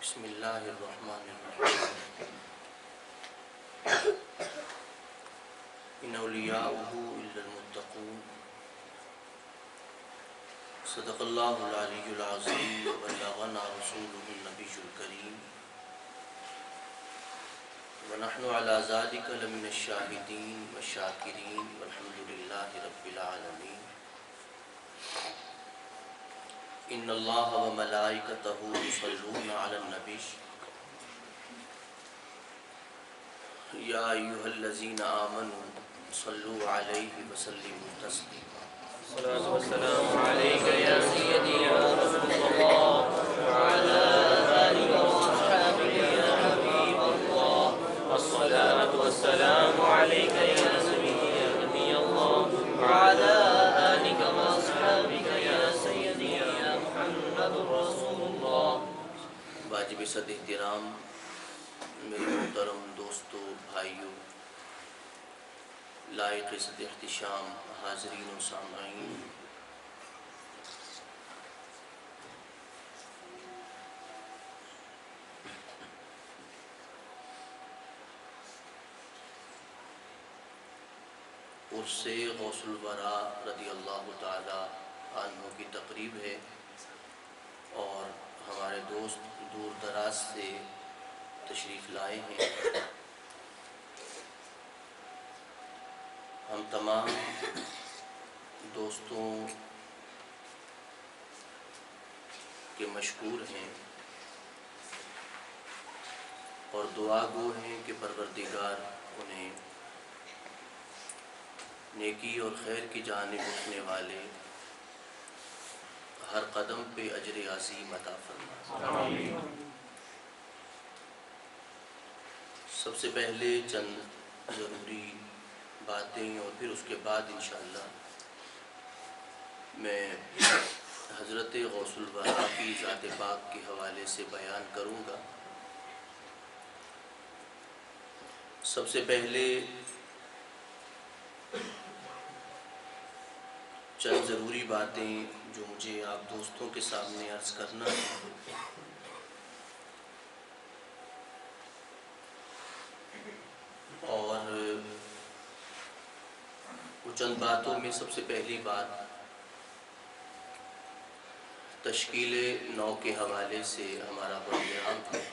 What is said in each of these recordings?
بسم اللہ الرحمن الرحیم ان اولیاءہ الا المتقون صدق اللہ العلی العظیم وبلغنا رسولہ النبی الکریم ونحن علی ذلک لمن الشاہدین والشاکرین والحمد للہ رب العالمین ان اللہ وملائکتہ یصلون علی النبی یا ایہا الذین آمنوا صلوا علیہ وسلموا تسلیما الصلاة والسلام عليك يا سيدي يا رسول الله وعلى آلك وأصحابك يا حبيب الله الصلاة والسلام عليك يا سيدي يا نبي الله وعلى آلك وأصحابك يا سيدي يا محمد رسول الله واجب صد احترام میرے محترم دوستو بھائیو، لائق صد احتشام حاضرین و سامعین، عرس غوث الورا رضی اللہ تعالی عنہ کی تقریب ہے اور ہمارے دوست دور دراز سے تشریف لائے ہیں۔ ہم تمام دوستوں کے مشکور ہیں اور دعا گو ہیں کہ پروردگار انہیں نیکی اور خیر کی جانب اٹھنے والے ہر قدم پہ اجر عظیم عطا فرمائے۔ سب سے پہلے چند ضروری باتیں اور پھر اس کے بعد انشاءاللہ میں حضرت غوث الورا کی ذات پاک کے حوالے سے بیان کروں گا۔ سب سے پہلے چند ضروری باتیں جو مجھے آپ دوستوں کے سامنے عرض کرنا ہے۔ اور وہ چند باتوں میں سب سے پہلی بات تشکیل نو کے حوالے سے ہمارا پروگرام ہے،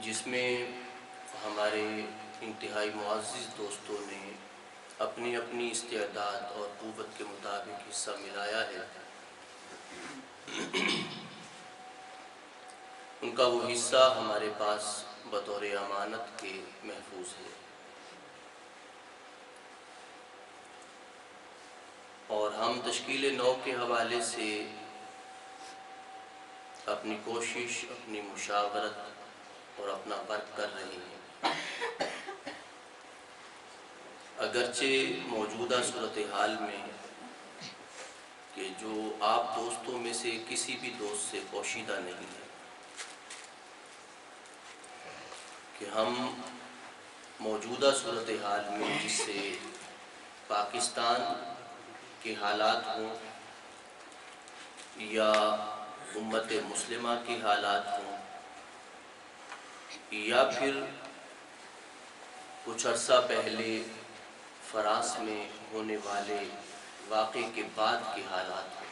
جس میں ہمارے انتہائی معزز دوستوں نے اپنی اپنی استعداد اور قوت کے مطابق حصہ ملایا ہے۔ ان کا وہ حصہ ہمارے پاس بطور امانت کے محفوظ ہے اور ہم تشکیل نو کے حوالے سے اپنی کوشش، اپنی مشاورت اور اپنا ورک کر رہے ہیں۔ اگرچہ موجودہ صورتحال میں کہ جو آپ دوستوں میں سے کسی بھی دوست سے پوشیدہ نہیں ہے کہ ہم موجودہ صورتحال میں جس سے پاکستان کے حالات ہوں یا امت مسلمہ کے حالات ہوں یا پھر کچھ عرصہ پہلے فرانس میں ہونے والے واقعے کے بعد کے حالات ہوں،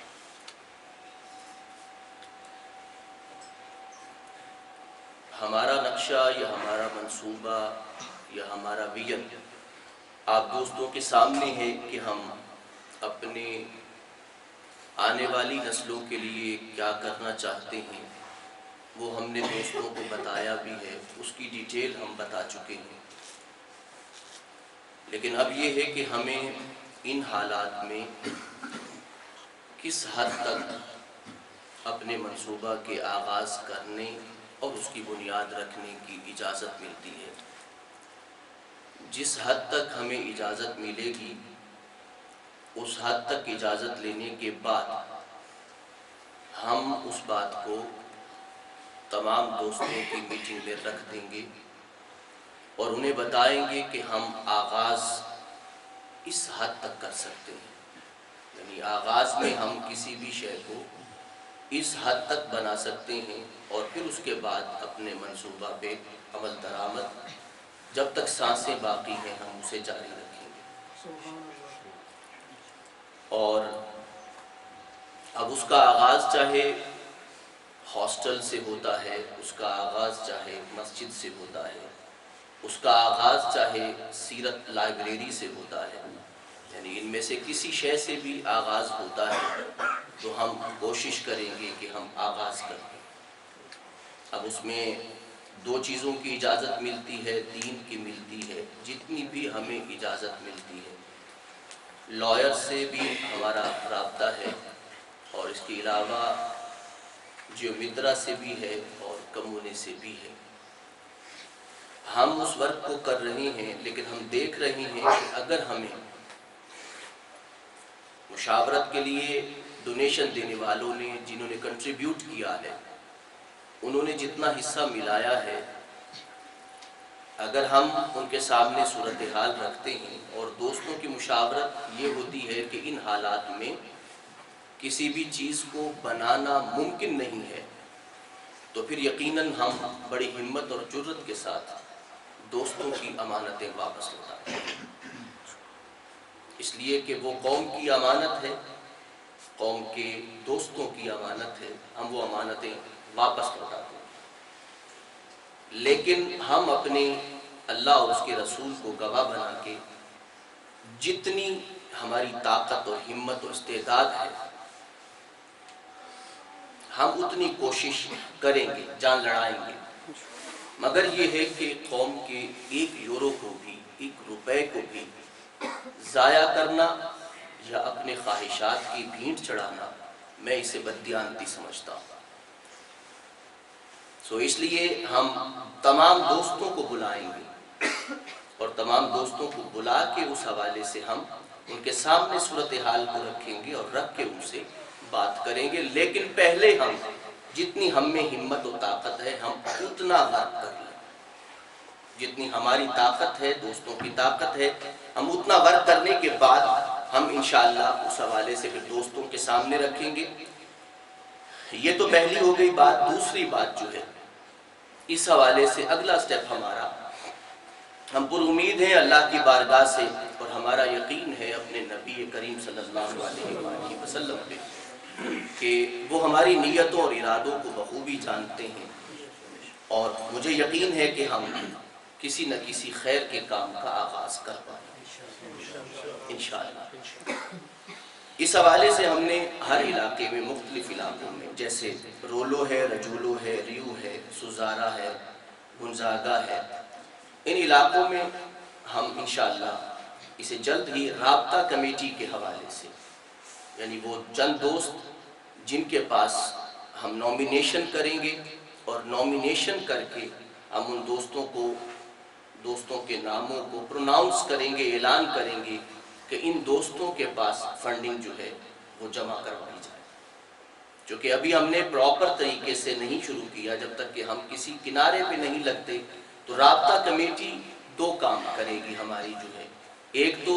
ہمارا نقشہ یا ہمارا منصوبہ یا ہمارا ویژن آپ دوستوں کے سامنے ہے کہ ہم اپنے آنے والی نسلوں کے لیے کیا کرنا چاہتے ہیں۔ وہ ہم نے دوستوں کو بتایا بھی ہے، اس کی ڈیٹیل ہم بتا چکے ہیں، لیکن اب یہ ہے کہ ہمیں ان حالات میں کس حد تک اپنے منصوبہ کے آغاز کرنے اور اس کی بنیاد رکھنے کی اجازت ملتی ہے۔ جس حد تک ہمیں اجازت ملے گی اس حد تک اجازت لینے کے بعد ہم اس بات کو تمام دوستوں کی میٹنگ میں رکھ دیں گے اور انہیں بتائیں گے کہ ہم آغاز اس حد تک کر سکتے ہیں، یعنی آغاز میں ہم کسی بھی شے کو اس حد تک بنا سکتے ہیں، اور پھر اس کے بعد اپنے منصوبہ پہ عمل درآمد جب تک سانسیں باقی ہیں ہم اسے جاری رکھیں گے۔ اور اب اس کا آغاز چاہے ہاسٹل سے ہوتا ہے، اس کا آغاز چاہے مسجد سے ہوتا ہے، اس کا آغاز چاہے سیرت لائبریری سے ہوتا ہے، یعنی ان میں سے کسی شے سے بھی آغاز ہوتا ہے تو ہم کوشش کریں گے کہ ہم آغاز کریں۔ اب اس میں دو چیزوں کی اجازت ملتی ہے، دین کی ملتی ہے، جتنی بھی ہمیں اجازت ملتی ہے۔ لائر سے بھی ہمارا رابطہ ہے، اور اس کے علاوہ جیومترا سے بھی ہے اور کمونے سے بھی ہے۔ ہم اس ورک کو کر رہے ہیں، لیکن ہم دیکھ رہے ہیں کہ اگر ہمیں مشاورت کے لیے ڈونیشن دینے والوں نے، جنہوں نے کنٹریبیوٹ کیا ہے، انہوں نے جتنا حصہ ملایا ہے، اگر ہم ان کے سامنے صورتحال رکھتے ہیں، اور دوستوں کی مشاورت یہ ہوتی ہے کہ ان حالات میں کسی بھی چیز کو بنانا ممکن نہیں ہے، تو پھر یقیناً ہم بڑی ہمت اور جرأت کے ساتھ دوستوں کی امانتیں واپس لوٹاتے ہیں، اس لیے کہ وہ قوم کی امانت ہے، قوم کے دوستوں کی امانت ہے، ہم وہ امانتیں واپس لوٹاتے ہیں۔ لیکن ہم اپنے اللہ اور اس کے رسول کو گواہ بنا کے جتنی ہماری طاقت اور ہمت اور استعداد ہے، ہم اتنی کوشش کریں گے، جان لڑائیں گے، مگر یہ ہے کہ قوم کے 1 یورو کو بھی، 1 روپے کو بھی ضائع کرنا یا اپنے خواہشات کی بھینٹ چڑھانا، میں اسے بددیانتی سمجھتا ہوں۔ اس لیے ہم تمام دوستوں کو بلائیں گے، اور تمام دوستوں کو بلا کے اس حوالے سے ہم ان کے سامنے صورتحال کو رکھیں گے اور رکھ کے ان سے بات کریں گے، لیکن پہلے ہم جتنی ہم میں ہمت و طاقت ہے ہم اتنا ورک کر لیں، جتنی ہماری طاقت ہے، دوستوں کی طاقت ہے، ہم اتنا ورک کرنے کے بعد ہم انشاءاللہ اس حوالے سے پھر دوستوں کے سامنے رکھیں گے۔ یہ تو پہلی ہو گئی بات۔ دوسری بات جو ہے اس حوالے سے اگلا سٹیپ ہمارا، ہم پر امید ہیں اللہ کی بارگاہ سے، اور ہمارا یقین ہے اپنے نبی کریم صلی اللہ علیہ وآلہ وسلم پہ کہ وہ ہماری نیتوں اور ارادوں کو بخوبی جانتے ہیں، اور مجھے یقین ہے کہ ہم کسی نہ کسی خیر کے کام کا آغاز کر پائیں انشاءاللہ۔ اس حوالے سے ہم نے ہر علاقے میں، مختلف علاقوں میں، جیسے رولو ہے، رجولو ہے، ریو ہے، سوزارا ہے، گنزاگا ہے، ان علاقوں میں ہم انشاءاللہ اسے جلد ہی رابطہ کمیٹی کے حوالے سے، یعنی وہ چند دوست جن کے پاس ہم نومینیشن کریں گے، اور نومینیشن کر کے ہم ان دوستوں کے ناموں کو پروناؤنس کریں گے، اعلان کریں گے کہ ان دوستوں کے پاس فنڈنگ جو ہے وہ جمع کروائی جائے، چونکہ ابھی ہم نے پراپر طریقے سے نہیں شروع کیا۔ جب تک کہ ہم کسی کنارے پہ نہیں لگتے تو رابطہ کمیٹی 2 کام کرے گی ہماری جو ہے، ایک تو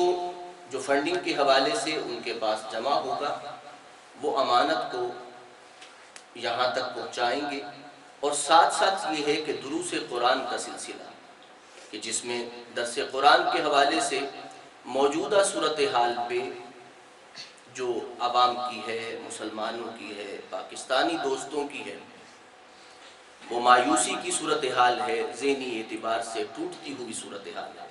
جو فنڈنگ کے حوالے سے ان کے پاس جمع ہوگا وہ امانت کو یہاں تک پہنچائیں گے، اور ساتھ ساتھ یہ ہے کہ دروس قرآن کا سلسلہ، کہ جس میں درس قرآن کے حوالے سے موجودہ صورتحال پہ جو عوام کی ہے، مسلمانوں کی ہے، پاکستانی دوستوں کی ہے، وہ مایوسی کی صورتحال ہے، ذہنی اعتبار سے ٹوٹتی ہوئی صورتحال ہے۔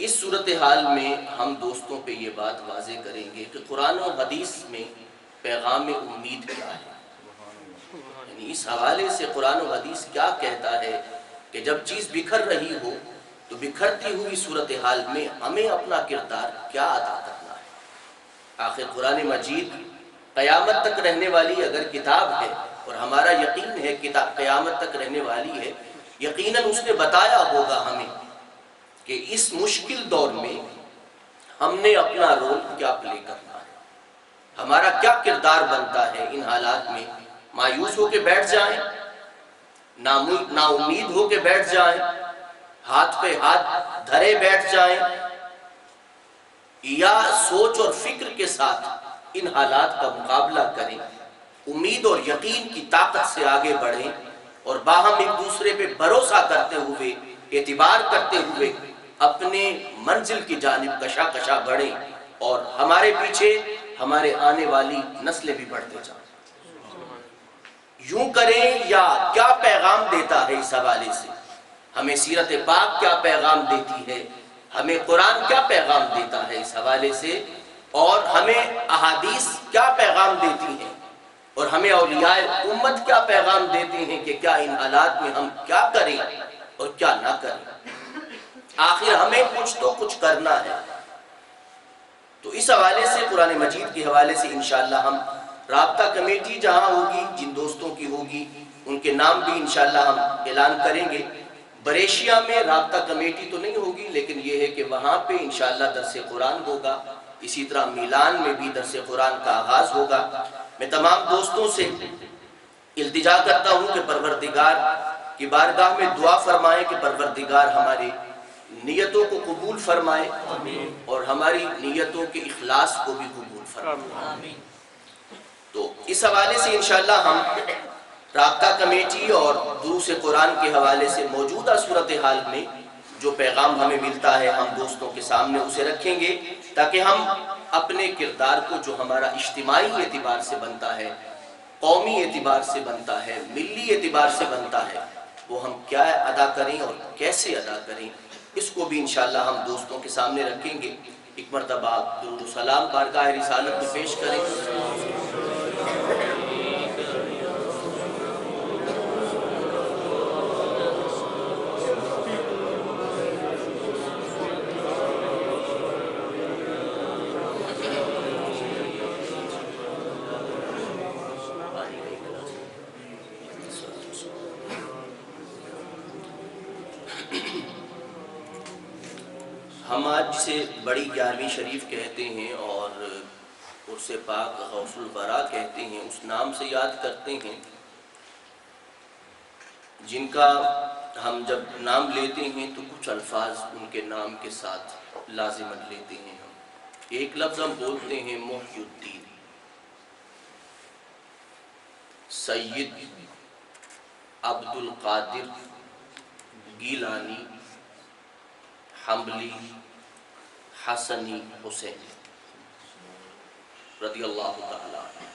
اس صورتحال میں ہم دوستوں پہ یہ بات واضح کریں گے کہ قرآن و حدیث میں پیغام امید کیا ہے، یعنی اس حوالے سے قرآن و حدیث کیا کہتا ہے کہ جب چیز بکھر رہی ہو تو بکھرتی ہوئی صورتحال میں ہمیں اپنا کردار کیا ادا کرنا ہے۔ آخر قرآن مجید قیامت تک رہنے والی اگر کتاب ہے، اور ہمارا یقین ہے کتاب قیامت تک رہنے والی ہے، یقیناً اس نے بتایا ہوگا ہمیں کہ اس مشکل دور میں ہم نے اپنا رول کیا پلے کرنا ہے، ہمارا کیا کردار بنتا ہے۔ ان حالات میں مایوس ہو کے بیٹھ جائیں، نا امید ہو کے بیٹھ جائیں، ہاتھ پہ ہاتھ دھرے بیٹھ جائیں، یا سوچ اور فکر کے ساتھ ان حالات کا مقابلہ کریں، امید اور یقین کی طاقت سے آگے بڑھیں اور باہم ایک دوسرے پہ بھروسہ کرتے ہوئے، اعتبار کرتے ہوئے اپنے منزل کی جانب کشا کشا بڑھیں، اور ہمارے پیچھے ہمارے آنے والی نسلیں بھی بڑھتے جائیں۔ یوں کریں یا کیا پیغام دیتا ہے اس حوالے سے؟ ہمیں سیرت پاک کیا پیغام دیتی ہے، ہمیں قرآن کیا پیغام دیتا ہے اس حوالے سے، اور ہمیں احادیث کیا پیغام دیتی ہیں، اور ہمیں اولیاء امت کیا پیغام دیتے ہیں کہ کیا ان حالات میں ہم کیا کریں اور کیا نہ کریں۔ آخر ہمیں کچھ کرنا ہے۔ تو اس حوالے سے قرآن مجید کے حوالے سے انشاءاللہ ہم رابطہ کمیٹی جہاں ہوگی، جن دوستوں کی ہوگی، ان کے نام بھی انشاءاللہ ہم اعلان کریں گے۔ بریشیا میں رابطہ کمیٹی تو نہیں ہوگی، لیکن یہ ہے کہ وہاں پہ انشاءاللہ درس قرآن ہوگا، اسی طرح میلان میں بھی درس قرآن کا آغاز ہوگا۔ میں تمام دوستوں سے التجا کرتا ہوں کہ پروردگار کی بارگاہ میں دعا فرمائیں کہ پروردگار ہماری نیتوں کو قبول فرمائے اور ہماری نیتوں کے اخلاص کو بھی قبول فرمائے۔ تو اس حوالے سے انشاءاللہ ہم رابطہ کمیٹی اور دروس قرآن کے حوالے سے موجودہ صورتحال میں جو پیغام ہمیں ملتا ہے ہم دوستوں کے سامنے اسے رکھیں گے، تاکہ ہم اپنے کردار کو جو ہمارا اجتماعی اعتبار سے بنتا ہے، قومی اعتبار سے بنتا ہے، ملی اعتبار سے بنتا ہے، وہ ہم کیا ادا کریں اور کیسے ادا کریں، اس کو بھی انشاءاللہ ہم دوستوں کے سامنے رکھیں گے۔ ایک مرتبہ درود و سلام بارگاہ رسالت میں پیش کریں۔ ہم آج جسے بڑی 11ویں شریف کہتے ہیں اور عرس پاک غوث الورا کہتے ہیں، اس نام سے یاد کرتے ہیں جن کا ہم جب نام لیتے ہیں تو کچھ الفاظ ان کے نام کے ساتھ لازمن لیتے ہیں۔ ہم ایک لفظ ہم بولتے ہیں محی الدین، سید عبد القادر گیلانی حنبلی حسنی حسین رضی اللہ تعالیٰ عنہ۔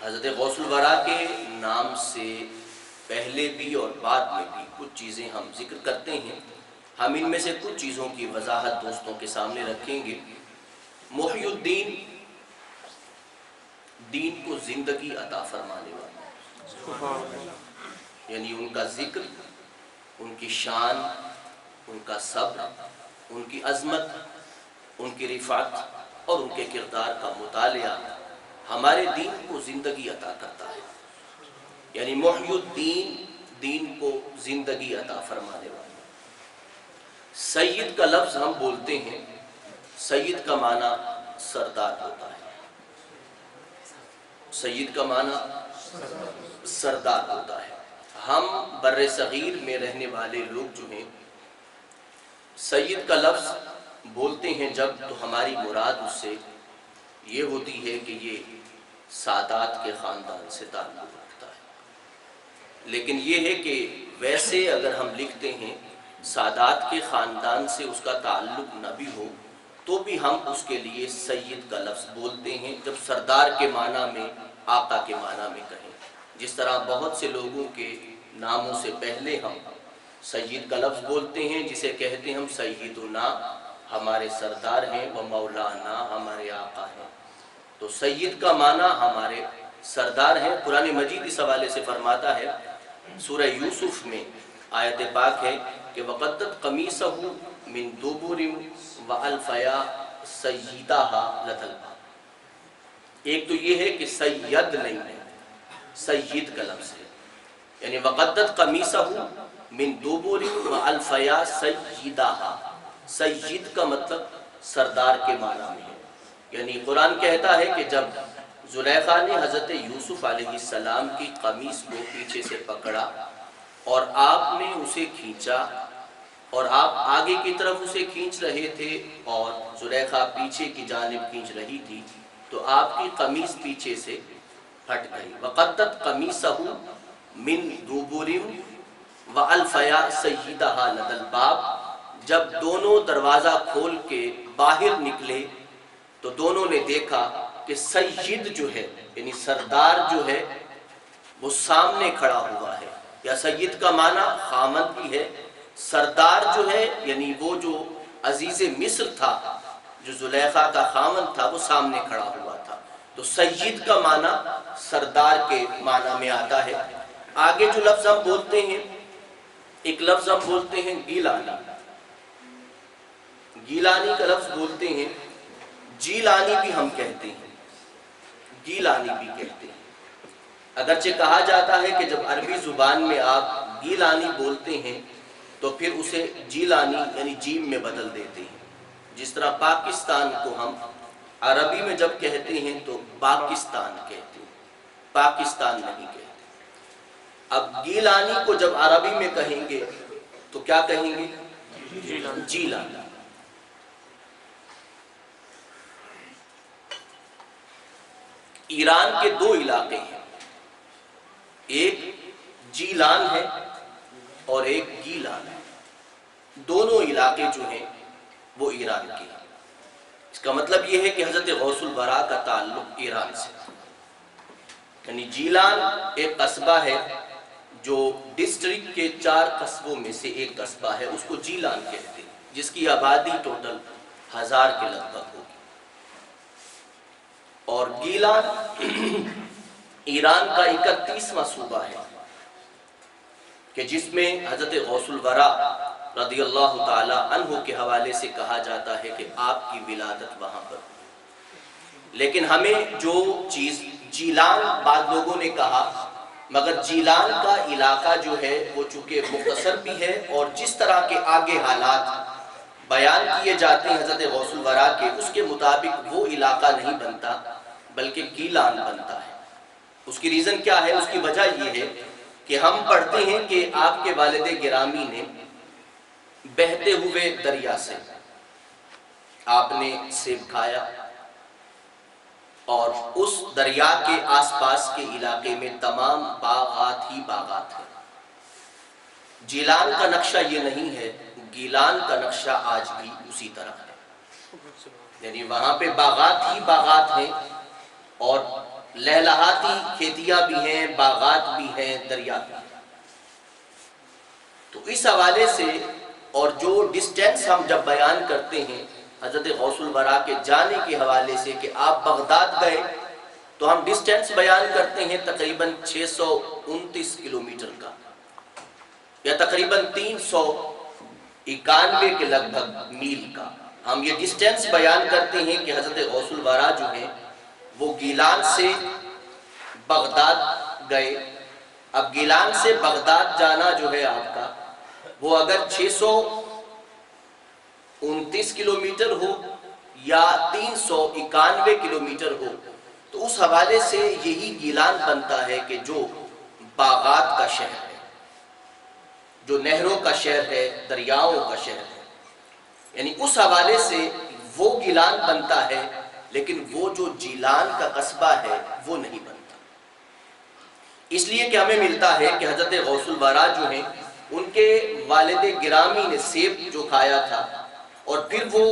حضرت غوث الورا کے نام سے پہلے بھی اور بعد میں بھی کچھ چیزیں ہم ذکر کرتے ہیں۔ ہم ان میں سے کچھ چیزوں کی وضاحت دوستوں کے سامنے رکھیں گے۔ محی الدین، دین کو زندگی عطا فرمانے والا، یعنی ان کا ذکر، ان کی شان، ان کا صبر، ان کی عظمت، ان کی رفعت اور ان کے کردار کا مطالعہ ہمارے دین کو زندگی عطا کرتا ہے۔ یعنی محی الدین، دین کو زندگی عطا فرمانے والا۔ سید کا لفظ ہم بولتے ہیں، سید کا معنی سردار ہوتا ہے۔ سید کا معنی سردار ہوتا ہے۔ ہم بر صغیر میں رہنے والے لوگ جو ہیں سید کا لفظ بولتے ہیں جب، تو ہماری مراد اس سے یہ ہوتی ہے کہ یہ سادات کے خاندان سے تعلق رکھتا ہے۔ لیکن یہ ہے کہ ویسے اگر ہم لکھتے ہیں سادات کے خاندان سے اس کا تعلق نہ بھی ہو تو بھی ہم اس کے لیے سید کا لفظ بولتے ہیں، جب سردار کے معنی میں، آقا کے معنی میں کہیں۔ جس طرح بہت سے لوگوں کے ناموں سے پہلے ہم سید کا لفظ بولتے ہیں، جسے کہتے ہیں ہم سیدنا، ہمارے سردار ہیں، و مولانا، ہمارے آقا ہیں۔ تو سید کا معنی ہمارے سردار ہیں۔ قرآن مجید اس حوالے سے فرماتا ہے، سورہ یوسف میں آیت پاک ہے کہ وَقَدَّتْ قَمِيصَهُ مِن دُبُرٍ وَأَلْفَيَا سَيِّدَهَا لَدَى الْبَابِ۔ ایک تو یہ ہے کہ سید نہیں ہے، سید کا لفظ ہے، یعنی وَقَدَّتْ قَمِيصَهُ من دوبر و الفیا سیدہا، سید کا مطلب سردار کے معنی میں ہے۔ یعنی قرآن کہتا ہے کہ جب زلیخا نے حضرت یوسف علیہ السلام کی قمیص کو پیچھے سے پکڑا اور آپ نے اسے کھینچا اور آپ آگے کی طرف اسے کھینچ رہے تھے اور زلیخا پیچھے کی جانب کھینچ رہی تھی، تو آپ کی قمیص پیچھے سے پھٹ گئی. وقدت قمیصہ من دبر والفیا سیدہا لدى الباب. جب دونوں دروازہ کھول کے باہر نکلے تو دونوں نے دیکھا کہ سید جو ہے یعنی سردار جو ہے وہ سامنے کھڑا ہوا ہے. یا سید کا معنی خامند بھی ہے. سردار جو ہے یعنی وہ جو عزیز مصر تھا، جو زلیخا کا خامند تھا، وہ سامنے کھڑا ہوا تھا. تو سید کا معنی سردار کے معنی میں آتا ہے. آگے جو لفظ ہم بولتے ہیں، ایک لفظ ہم بولتے ہیں گیلانی. گیلانی کا لفظ بولتے ہیں. جیلانی بھی ہم کہتے ہیں، گیلانی بھی کہتے ہیں. اگرچہ کہا جاتا ہے کہ جب عربی زبان میں آپ گیلانی بولتے ہیں تو پھر اسے جیلانی یعنی جیم میں بدل دیتے ہیں. جس طرح پاکستان کو ہم عربی میں جب کہتے ہیں تو پاکستان کہتے ہیں، پاکستان نہیں کہتے. اب گیلانی کو جب عربی میں کہیں گے تو کیا کہیں گے؟ جیلانی. ایران کے دو علاقے ہیں، ایک جیلان ہے اور ایک گیلان ہے. دونوں علاقے جو ہیں وہ ایران کے ہیں. اس کا مطلب یہ ہے کہ حضرت غوث الورا کا تعلق ایران سے تھا. یعنی جیلان ایک قصبہ ہے جو ڈسٹرکٹ کے 4 قصبوں میں سے ایک قصبہ ہے، اس کو جیلان کہتے ہیں، جس کی آبادی ٹوٹل 1000 کے لگ بھگ ہوگی. اور گیلان ایران کا 31واں صوبہ ہے کہ جس میں حضرت غوث الورا رضی اللہ تعالی عنہ کے حوالے سے کہا جاتا ہے کہ آپ کی ولادت وہاں پر. لیکن ہمیں جو چیز جیلان بعض لوگوں نے کہا، مگر جیلان کا علاقہ جو ہے وہ چونکہ مختصر بھی ہے اور جس طرح کے آگے حالات بیان کیے جاتے ہیں حضرت غوث الورا کے، اس کے مطابق وہ علاقہ نہیں بنتا بلکہ گیلان بنتا ہے. اس کی ریزن کیا ہے؟ اس کی وجہ یہ ہے کہ ہم پڑھتے ہیں کہ آپ کے والد گرامی نے بہتے ہوئے دریا سے آپ نے سیب کھایا اور اس دریا کے آس پاس کے علاقے میں تمام باغات ہی باغات ہیں. جیلان کا نقشہ یہ نہیں ہے، گیلان کا نقشہ آج بھی اسی طرح ہے. یعنی وہاں پہ باغات ہی باغات ہیں اور لہلہاتی کھیتیاں بھی ہیں، باغات بھی ہیں، دریا بھی ہیں. تو اس حوالے سے اور جو ڈسٹینس ہم جب بیان کرتے ہیں حضرت غوث الورا کے جانے کے حوالے سے کہ آپ بغداد گئے، تو ہم ڈسٹینس بیان کرتے ہیں تقریباً 629 کلومیٹر کا یا تقریباً 391 کے لگ بھگ میل کا. ہم یہ ڈسٹینس بیان کرتے ہیں کہ حضرت غوث الورا جو ہیں وہ گیلان سے بغداد گئے. اب گیلان سے بغداد جانا جو ہے آپ کا وہ اگر 629 کلومیٹر ہو یا 391 کلومیٹر ہو تو اس حوالے سے یہی گیلان بنتا ہے کہ جو باغات کا شہر ہے، جو نہروں کا شہر ہے، دریاؤں کا شہر ہے. یعنی اس حوالے سے وہ گیلان بنتا ہے، لیکن وہ جو جیلان کا قصبہ ہے وہ نہیں بنتا. اس لیے کہ ہمیں ملتا ہے کہ حضرت غوث الورا جو ہیں ان کے والد گرامی نے سیب جو کھایا تھا اور پھر وہ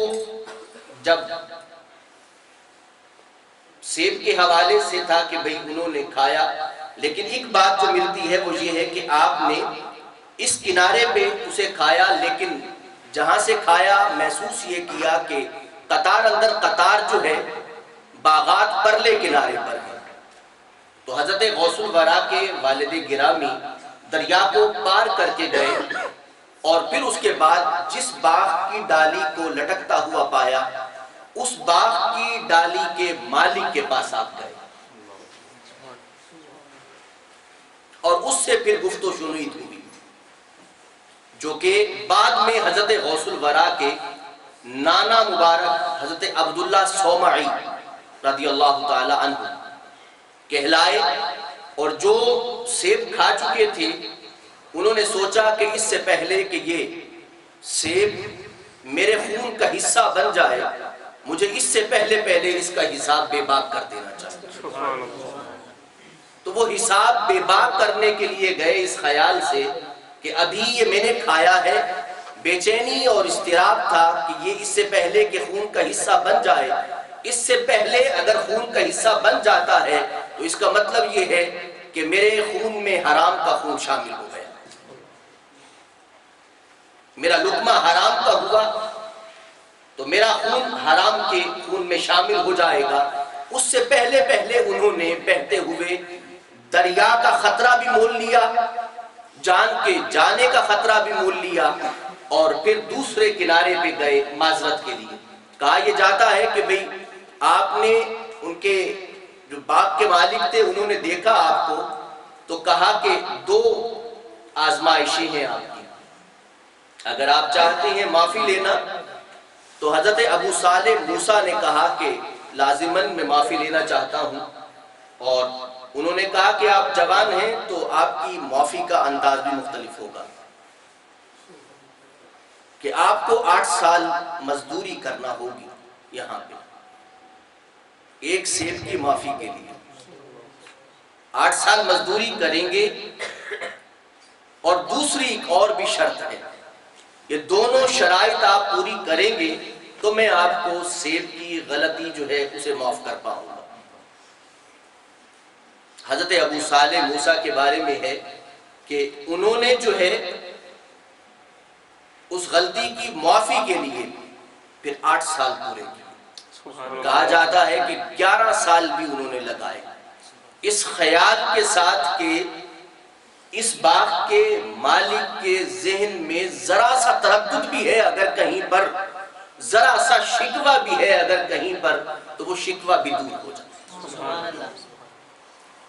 جب سیب کے حوالے سے تھا کہ بھئی انہوں نے کھایا، لیکن ایک بات جو ملتی ہے وہ یہ ہے کہ آپ نے اس کنارے پہ اسے کھایا، لیکن جہاں سے کھایا محسوس یہ کیا کہ قطار اندر قطار جو ہے باغات پرلے کنارے پر ہے. تو حضرت غوث الورا کے والد گرامی دریا کو پار کر کے گئے اور پھر اس کے بعد جس باغ کی ڈالی کو لٹکتا ہوا پایا اس باغ کی ڈالی کے مالک کے پاس آپ گئے اور اس سے پھر گفت و شنید ہوئی، جو کہ بعد میں حضرت غوث الورا کے نانا مبارک حضرت عبداللہ صومعی رضی اللہ تعالی عنہ کہلائے. اور جو سیب کھا چکے تھے انہوں نے سوچا کہ اس سے پہلے کہ یہ سیب میرے خون کا حصہ بن جائے، مجھے اس سے پہلے اس کا حساب بے باک کر دینا چاہیے. تو وہ حساب بے باک کرنے کے لیے گئے اس خیال سے کہ ابھی یہ میں نے کھایا ہے، بے چینی اور اضطراب تھا کہ یہ اس سے پہلے کہ خون کا حصہ بن جائے، اس سے پہلے اگر خون کا حصہ بن جاتا ہے تو اس کا مطلب یہ ہے کہ میرے خون میں حرام کا خون شامل ہو گیا، میرا لقمہ حرام کا ہوا تو میرا خون حرام کے خون میں شامل ہو جائے گا۔ اس سے پہلے انہوں نے بہتے ہوئے دریا کا خطرہ بھی مول لیا، جان کے جانے کا خطرہ بھی مول لیا، اور پھر دوسرے کنارے پہ گئے معذرت کے لیے۔ کہا یہ جاتا ہے کہ بھئی آپ نے ان کے جو باغ کے مالک تھے انہوں نے دیکھا آپ کو تو کہا کہ 2 آزمائشیں ہیں آپ کی، اگر آپ چاہتے ہیں معافی لینا تو حضرت ابو صالح موسیٰ نے کہا کہ لازماً میں معافی لینا چاہتا ہوں، اور انہوں نے کہا کہ آپ جوان ہیں تو آپ کی معافی کا انداز بھی مختلف ہوگا کہ آپ کو 8 سال مزدوری کرنا ہوگی یہاں پہ ایک سیب کی معافی کے لیے، 8 سال مزدوری کریں گے، اور دوسری ایک اور بھی شرط ہے، یہ دونوں شرائط آپ پوری کریں گے تو میں آپ کو سیب کی غلطی جو ہے اسے معاف کر پاؤں گا۔ حضرت ابو صالح موسیٰ کے بارے میں ہے کہ انہوں نے جو ہے اس غلطی کی معافی کے لیے پھر 8 سال پورے کیے، کہا جاتا ہے کہ 11 سال بھی انہوں نے لگائے، اس خیال کے ساتھ کہ اس باغ کے مالک کے ذہن میں ذرا سا تردد بھی ہے اگر کہیں پر، ذرا سا شکوہ بھی ہے اگر کہیں پر، تو وہ شکوہ بھی دور ہو جائے۔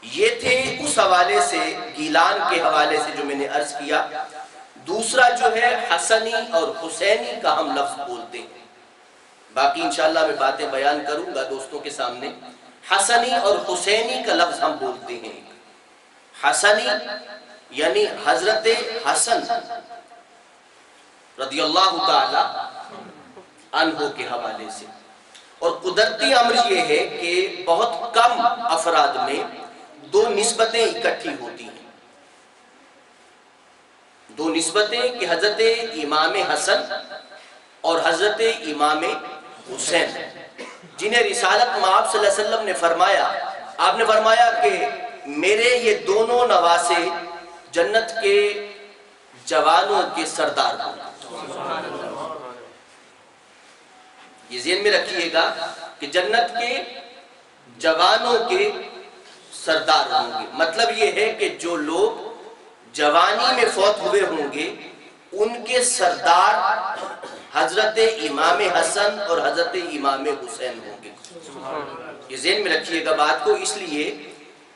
یہ تھے اس حوالے سے، گیلان کے حوالے سے جو میں نے عرض کیا۔ دوسرا جو ہے حسنی اور حسینی کا ہم لفظ بولتے ہیں، باقی انشاءاللہ میں باتیں بیان کروں گا دوستوں کے سامنے۔ حسنی اور حسینی کا لفظ ہم بولتے ہیں۔ حسنی یعنی حضرت حسن رضی اللہ تعالی عنہ کے حوالے سے، اور قدرتی امر یہ ہے کہ بہت کم افراد میں 2 نسبتیں اکٹھی ہوتی ہیں، 2 نسبتیں کہ حضرت امام حسن اور حضرت امام حسین، جنہیں رسالت مآب صلی اللہ علیہ وسلم نے فرمایا، آپ نے فرمایا کہ میرے یہ دونوں نواسے جنت کے جوانوں کے سردار ہوں گے۔ یہ ذہن میں رکھیے گا کہ جنت کے جوانوں کے سردار ہوں گے، مطلب یہ ہے کہ جو لوگ جوانی میں فوت ہوئے ہوں گے ان کے سردار حضرت امام حسن اور حضرت امام حسین ہوں گے۔ یہ ذہن میں رکھیے گا بات کو، اس لیے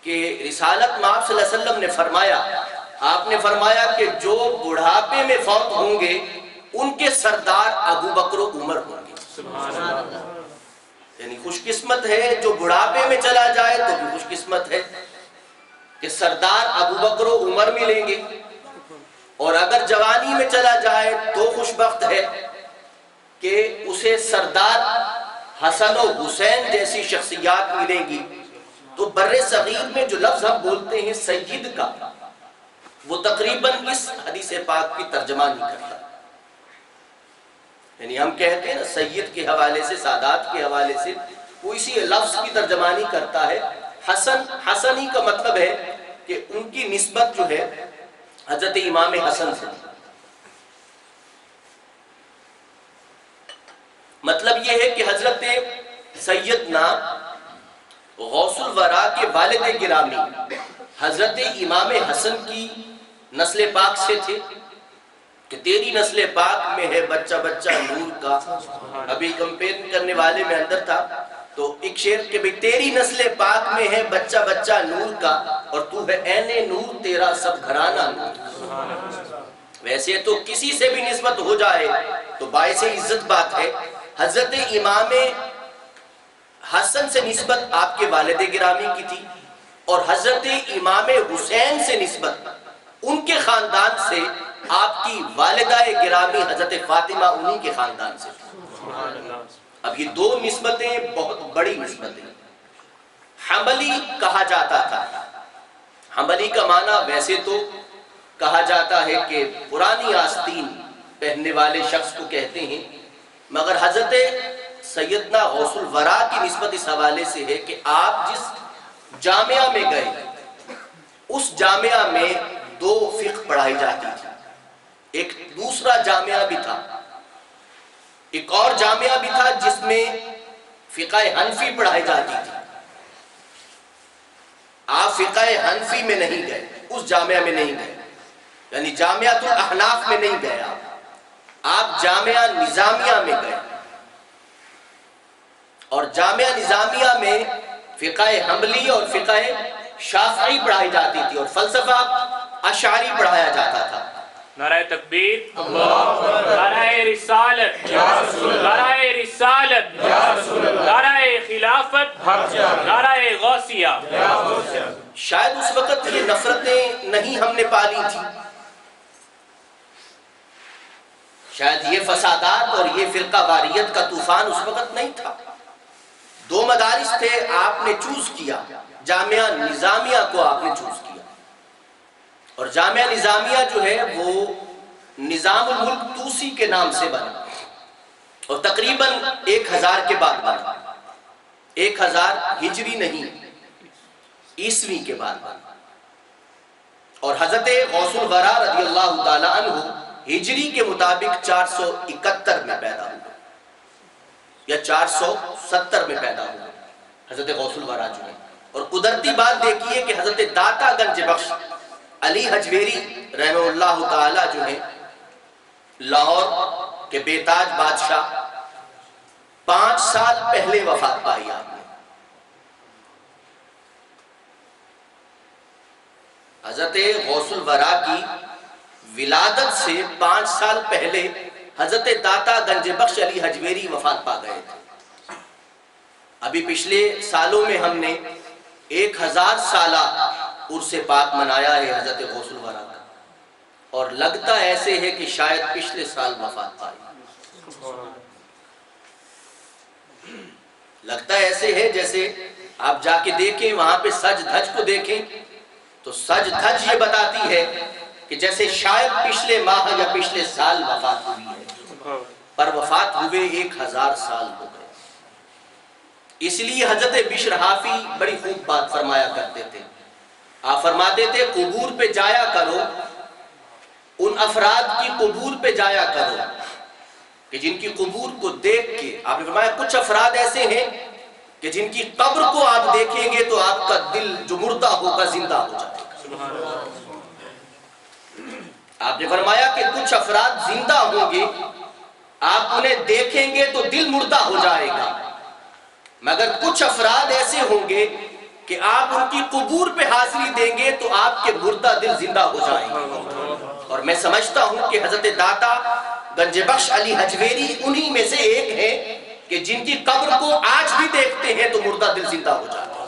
کہ رسالت مآب صلی اللہ علیہ وسلم نے فرمایا، آپ نے فرمایا کہ جو بڑھاپے میں فوت ہوں گے ان کے سردار ابو بکر و عمر ہوں گے۔ یعنی خوش قسمت ہے جو بڑھاپے میں چلا جائے تو بھی خوش قسمت ہے کہ سردار ابو بکر و عمر ملیں گے، اور اگر جوانی میں چلا جائے تو خوش بخت ہے کہ اسے سردار حسن و حسین جیسی شخصیات ملیں گی۔ تو بر صغیر میں جو لفظ ہم بولتے ہیں سید کا، وہ تقریباً اس حدیث پاک کی ترجمانی کرتا ہے۔ یعنی ہم کہتے ہیں نا سید کے حوالے سے، سادات کے حوالے سے، وہ اسی لفظ کی ترجمانی کرتا ہے۔ حسنی کا مطلب ہے کہ ان کی نسبت جو ہے حضرت امام حسن سے، مطلب یہ ہے کہ حضرت سیدنا غوث الورا کے والد گرامی حضرت امام حسن کی نسل پاک سے تھے کہ تیری نسل پاک میں ہے بچہ بچہ نور کا۔ ابھی کمپیر کرنے والے میں اندر تھا تو ایک شعر کہ بھئی تیری نسل پاک میں ہے بچہ بچہ نور کا، اور تو ہے عین نور تیرا سب گھرانہ نور۔ ویسے تو کسی سے بھی نسبت ہو جائے تو باعث عزت بات ہے، حضرت امام حسن سے نسبت آپ کے والد گرامی کی تھی، اور حضرت امام حسین سے نسبت ان کے خاندان سے آپ کی والدہ گرامی حضرت فاطمہ انہی کے خاندان سے تھی۔ اب یہ 2 نسبتیں بہت بڑی نسبتیں، حملی کہا جاتا تھا، حنبلی کا معنی ویسے تو کہا جاتا ہے کہ پرانی آستین پہننے والے شخص کو کہتے ہیں، مگر حضرت سیدنا غوث الورا کی نسبت اس حوالے سے ہے کہ آپ جس جامعہ میں گئے اس جامعہ میں 2 فقہ پڑھائی جاتی تھی، ایک دوسرا جامعہ بھی تھا، ایک اور جامعہ بھی تھا جس میں فقہ حنفی پڑھائی جاتی تھی۔ آپ فقہ حنفی میں نہیں گئے، اس جامعہ میں نہیں گئے، یعنی جامعہ تو احناف میں نہیں گئے، آپ جامعہ نظامیہ میں گئے، اور جامعہ نظامیہ میں فقہ حنبلی اور فقہ شافعی پڑھائی جاتی تھی اور فلسفہ اشعری پڑھایا جاتا تھا۔ نعرہ تکبیر، نعرہ رسالت، نعرہ رسالت، نعرہ خلافت، نعرہ غوثیہ۔ شاید اس وقت یہ نفرتیں نہیں ہم نے پالی تھی، شاید یہ فسادات اور یہ فرقہ واریت کا طوفان اس وقت نہیں تھا۔ 2 مدارس تھے، آپ نے چوز کیا، جامعہ نظامیہ کو آپ نے چوز کیا، اور جامعہ نظامیہ جو ہے وہ نظام الملک توسی کے نام سے بنا اور تقریباً 1000 کے بعد بنا، 1000 ہجری نہیں عیسوی کے بعد بنا، اور حضرت غوث الورا رضی اللہ تعالی عنہ ہجری کے مطابق 471 میں پیدا ہوئے یا 470 میں پیدا ہوئے حضرت غوث الورا جو ہے۔ اور قدرتی بات دیکھیے کہ حضرت داتا گنج بخش علی حجویری رحمہ اللہ تعالی جو ہے لاہور کے بے تاج بادشاہ، 5 سال پہلے وفات پائی آپ نے۔ حضرت غوث الورا کی ولادت سے 5 سال پہلے حضرت داتا گنج بخش علی حجویری وفات پا گئے تھے۔ ابھی پچھلے سالوں میں ہم نے 1000 سالہ عرس پاک منایا ہے حضرت غوث الورا کا، اور لگتا ایسے ہے کہ شاید پچھلے سال وفات پائی، لگتا ایسے ہے جیسے آپ جا کے دیکھیں وہاں پہ سج دھج کو دیکھیں تو سج دھج یہ بتاتی ہے کہ جیسے شاید پچھلے ماہ یا پچھلے سال وفات ہوئی ہے، پر وفات ہوئے 1000 سال ہو گئے۔ اس لیے حضرت بشر حافی بڑی خوب بات فرمایا کرتے تھے، آپ فرماتے تھے قبور پہ جایا کرو، ان افراد کی قبور پہ جایا کرو کہ جن کی قبور کو دیکھ کے، آپ نے فرمایا کچھ افراد ایسے ہیں کہ جن کی قبر کو آپ دیکھیں گے تو آپ کا دل جو مردہ ہوگا زندہ ہو جائے گا۔ آپ نے فرمایا کہ کچھ افراد زندہ ہوں گے، آپ انہیں دیکھیں گے تو دل مردہ ہو جائے گا، مگر کچھ افراد ایسے ہوں گے کہ آپ ان کی قبور پہ حاضری دیں گے تو آپ کے مردہ دل زندہ ہو جائیں گے۔ اور میں سمجھتا ہوں کہ حضرت داتا گنج بخش علی حجویری انہی میں سے ایک ہے کہ جن کی قبر کو آج بھی دیکھتے ہیں تو مردہ دل زندہ ہو جاتا ہے۔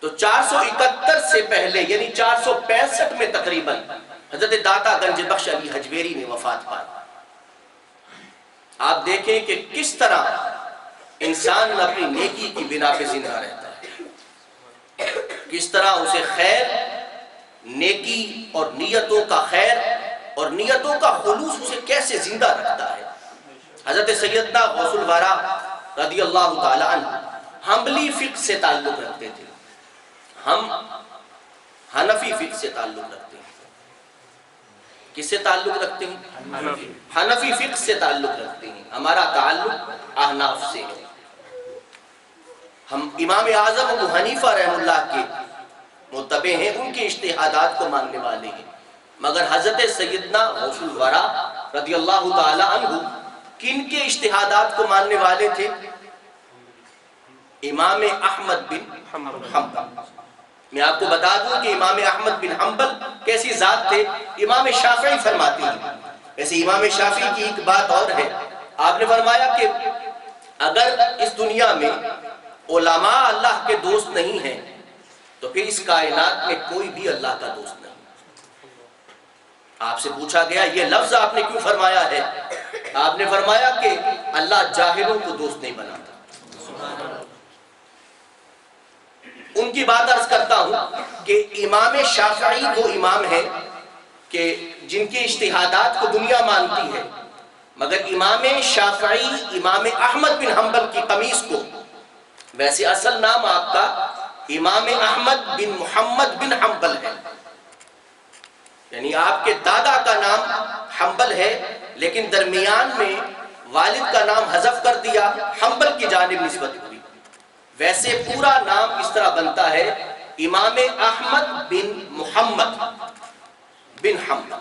تو 471 سے پہلے یعنی 465 میں تقریباً حضرت داتا گنج بخش علی حجویری نے وفات پائی۔ آپ دیکھیں کہ کس طرح انسان اپنی نیکی کی بنا پہ زندہ رہتا ہے، کس طرح اسے خیر، نیکی اور نیتوں کا خیر اور نیتوں کا خلوص اسے کیسے زندہ رکھتا ہے۔ حضرت سیدنا غوث الورا رضی اللہ تعالی عنہ حنبلی فقہ سے تعلق رکھتے تھے، ہم حنفی فقہ سے تعلق رکھتے ہیں۔ کس سے تعلق رکھتے ہیں؟ حنفی فقہ سے تعلق رکھتے ہیں، ہمارا تعلق احناف سے ہے۔ ہم امام اعظم ابو حنیفہ رحمہ اللہ کے متبع ہیں، ان کے اجتہادات کو ماننے والے ہیں، مگر حضرت سیدنا غوث الورا رضی اللہ تعالی عنہ کن کے اجتہادات کو ماننے والے تھے؟ امام احمد بن حنبل۔ میں آپ کو بتا دوں کہ امام احمد بن حنبل کیسی ذات تھے۔ امام شافعی فرماتے ہیں، ایسے امام شافعی کی ایک بات اور ہے، آپ نے فرمایا کہ اگر اس دنیا میں علماء اللہ کے دوست نہیں ہیں تو پھر اس کائنات میں کوئی بھی اللہ کا دوست نہیں۔ آپ سے پوچھا گیا یہ لفظ آپ نے کیوں فرمایا ہے؟ آپ نے فرمایا کہ اللہ جاہلوں کو دوست نہیں بناتا۔ ان کی بات عرض کرتا ہوں کہ امام شافعی وہ امام ہے کہ جن کے اجتہادات کو دنیا مانتی ہے، مگر امام شافعی امام احمد بن حنبل کی قمیص کو، ویسے اصل نام آپ کا امام احمد بن محمد بن حنبل ہے، یعنی آپ کے دادا کا نام حنبل ہے، لیکن درمیان میں والد کا نام حذف کر دیا، حنبل کی جانب نسبت ہوئی۔ ویسے پورا نام اس طرح بنتا ہے امام احمد بن محمد بن حنبل۔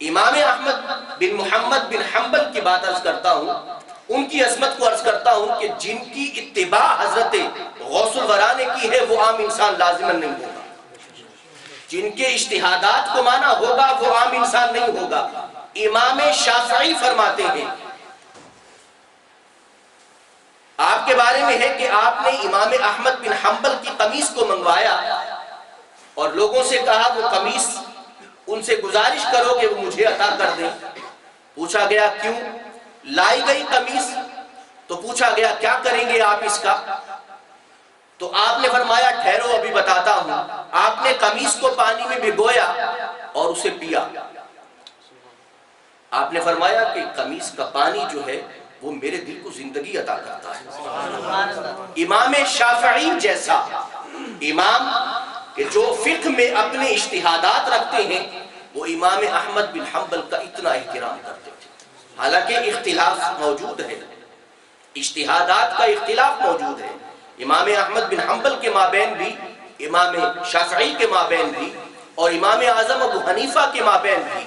امام احمد بن محمد بن حنبل کی بات عرض کرتا ہوں، ان کی عظمت کو عرض کرتا ہوں کہ جن کی اتباع حضرت غوث الورا نے کی ہے وہ عام انسان لازماً نہیں ہوگا، جن کے اجتہادات کو مانا ہوگا وہ عام انسان نہیں ہوگا۔ امام شافعی فرماتے ہیں، آپ کے بارے میں ہے کہ آپ نے امام احمد بن حنبل کی قمیص کو منگوایا اور لوگوں سے کہا وہ قمیص ان سے گزارش کرو کہ وہ مجھے عطا کر دیں۔ پوچھا گیا کیوں؟ لائی گئی قمیص تو پوچھا گیا کیا کریں گے آپ اس کا؟ تو آپ نے فرمایا ٹھہرو ابھی بتاتا ہوں۔ آپ نے قمیص کو پانی میں بھگویا اور اسے پیا۔ آپ نے فرمایا کہ قمیص کا پانی جو ہے وہ میرے دل کو زندگی عطا کرتا ہے۔ امام شافعی جیسا امام کہ جو فقہ میں اپنے اجتہادات رکھتے ہیں، وہ امام احمد بن حنبل کا اتنا احترام کرتے تھے۔ حالانکہ اختلاف موجود ہے، اجتہادات کا اختلاف موجود ہے، امام احمد بن حنبل کے مابین بھی، امام شافعی کے مابین بھی، اور امام اعظم ابو حنیفہ کے مابین بھی،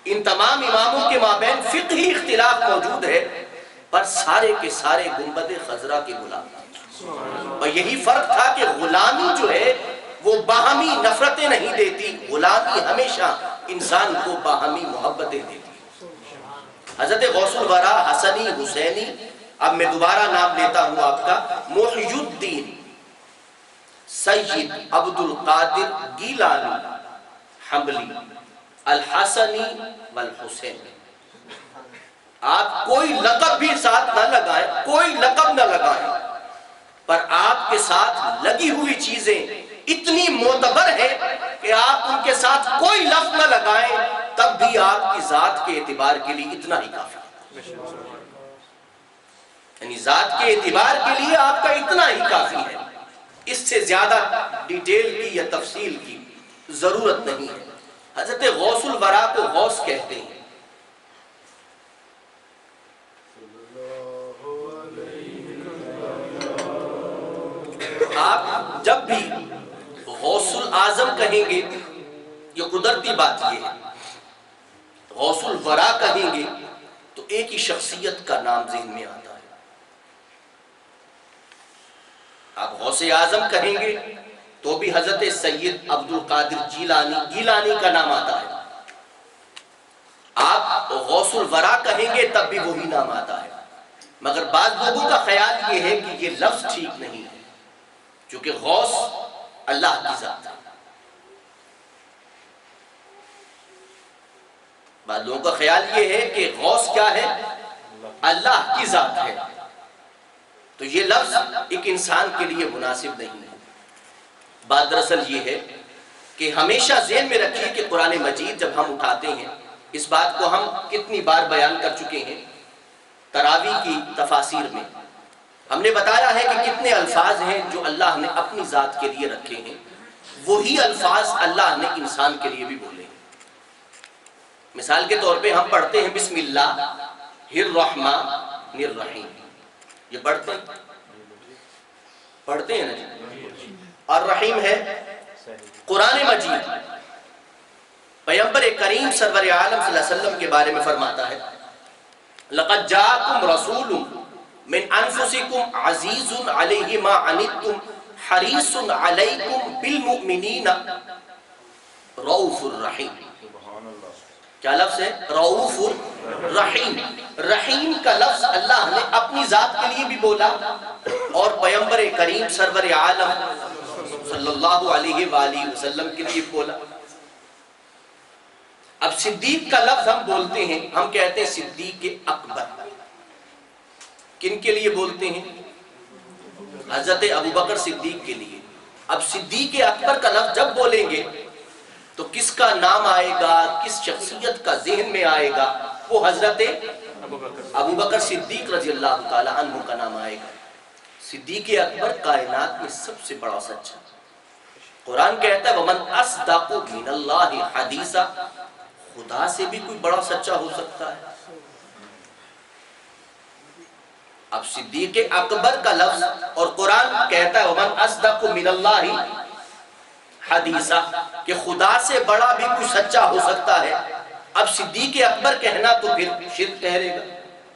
ان تمام اماموں کے مابین فقہی اختلاف موجود ہے، پر سارے کے سارے گنبد خضرا کے غلام تھے۔ اور یہی فرق تھا کہ غلامی جو ہے وہ باہمی نفرتیں نہیں دیتی، غلامی ہمیشہ انسان کو باہمی محبتیں دیتی۔ حضرت غوث الورا حسنی حسینی، اب میں دوبارہ نام لیتا ہوں آپ کا، محی الدین سید عبد القادر گیلانی حنبلی الحسنی والحسین۔ آپ کوئی لقب بھی ساتھ نہ لگائیں، کوئی لقب نہ لگائیں، پر آپ کے ساتھ لگی ہوئی چیزیں اتنی معتبر ہے کہ آپ ان کے ساتھ کوئی لفظ نہ لگائیں تب بھی آپ کی ذات کے اعتبار کے لیے اتنا ہی کافی ہے، یعنی ذات کے اعتبار کے لیے آپ کا اتنا ہی کافی ہے، اس سے زیادہ ڈیٹیل کی یا تفصیل کی ضرورت نہیں ہے۔ حضرت غوث الورا کو غوث کہتے ہیں۔ آپ جب بھی غوث الاعظم کہیں گے، یہ قدرتی بات یہ ہے، غوث الورا کہیں گے تو ایک ہی شخصیت کا نام ذہن میں آتا ہے۔ آپ غوث اعظم کہیں گے تو بھی حضرت سید عبد القادر گیلانی کا نام آتا ہے۔ آپ غوث الورا کہیں گے تب بھی وہی نام آتا ہے، مگر بعض لوگوں کا خیال یہ ہے کہ یہ لفظ ٹھیک نہیں ہے، چونکہ غوث اللہ کی ذات ہے۔ بعض لوگوں کا خیال یہ ہے کہ غوث کیا ہے؟ اللہ کی ذات ہے، تو یہ لفظ ایک انسان کے لیے مناسب نہیں ہے۔ بات دراصل یہ ہے کہ ہمیشہ ذہن میں رکھیے کہ قرآن مجید جب ہم اٹھاتے ہیں، اس بات کو ہم کتنی بار بیان کر چکے ہیں تراویح کی تفاسیر میں، ہم نے بتایا ہے کہ کتنے الفاظ ہیں جو اللہ نے اپنی ذات کے لیے رکھے ہیں، وہی الفاظ اللہ نے انسان کے لیے بھی بولے ہیں۔ مثال کے طور پہ ہم پڑھتے ہیں بسم اللہ الرحمن الرحیم، یہ پڑھتے ہیں نا جی، الرحیم ہے قرآن مجید۔ پیغمبر کریم سرور عالم صلی اللہ علیہ وسلم کے بارے میں فرماتا ہے لَقَدْ جَاءَكُمْ رَسُولٌ مِّنْ أَنفُسِكُمْ عَزِيزٌ عَلَيْهِ مَا عَنِتُّمْ حَرِيصٌ عَلَيْكُمْ بِالْمُؤْمِنِينَ رَؤُوفٌ الرحیم۔ کیا لفظ ہے؟ رؤوف الرحیم۔ رحیم کا لفظ اللہ نے اپنی ذات کے لیے بھی بولا اور پیغمبر کریم سرور عالم صلی اللہ علیہ وآلہ وسلم کے لیے بولا۔ اب صدیق کا لفظ ہم بولتے ہیں، ہم کہتے ہیں صدیق اکبر، کن کے لیے بولتے ہیں؟ حضرت ابوبکر صدیق کے لیے۔ اب صدیق اکبر کا لفظ جب بولیں گے تو کس کا نام آئے گا، کس شخصیت کا ذہن میں آئے گا؟ وہ حضرت ابوبکر صدیق رضی اللہ تعالی عنہ کا نام آئے گا۔ صدیق اکبر کائنات میں سب سے بڑا سچا، قرآن کہتا ہے وَمَنْ أَصْدَقُ مِنَ اللَّهِ حَدِيثًا، خدا سے بھی کوئی بڑا سچا ہو سکتا ہے؟ اب صدیق اکبر کا لفظ اور قرآن کہتا ہے وَمَنْ أَصْدَقُ مِنَ اللَّهِ حَدِيثًا کہ خدا سے بڑا بھی کوئی سچا ہو سکتا ہے۔ اب صدیق اکبر کہنا تو پھر شرک ٹھہرے گا۔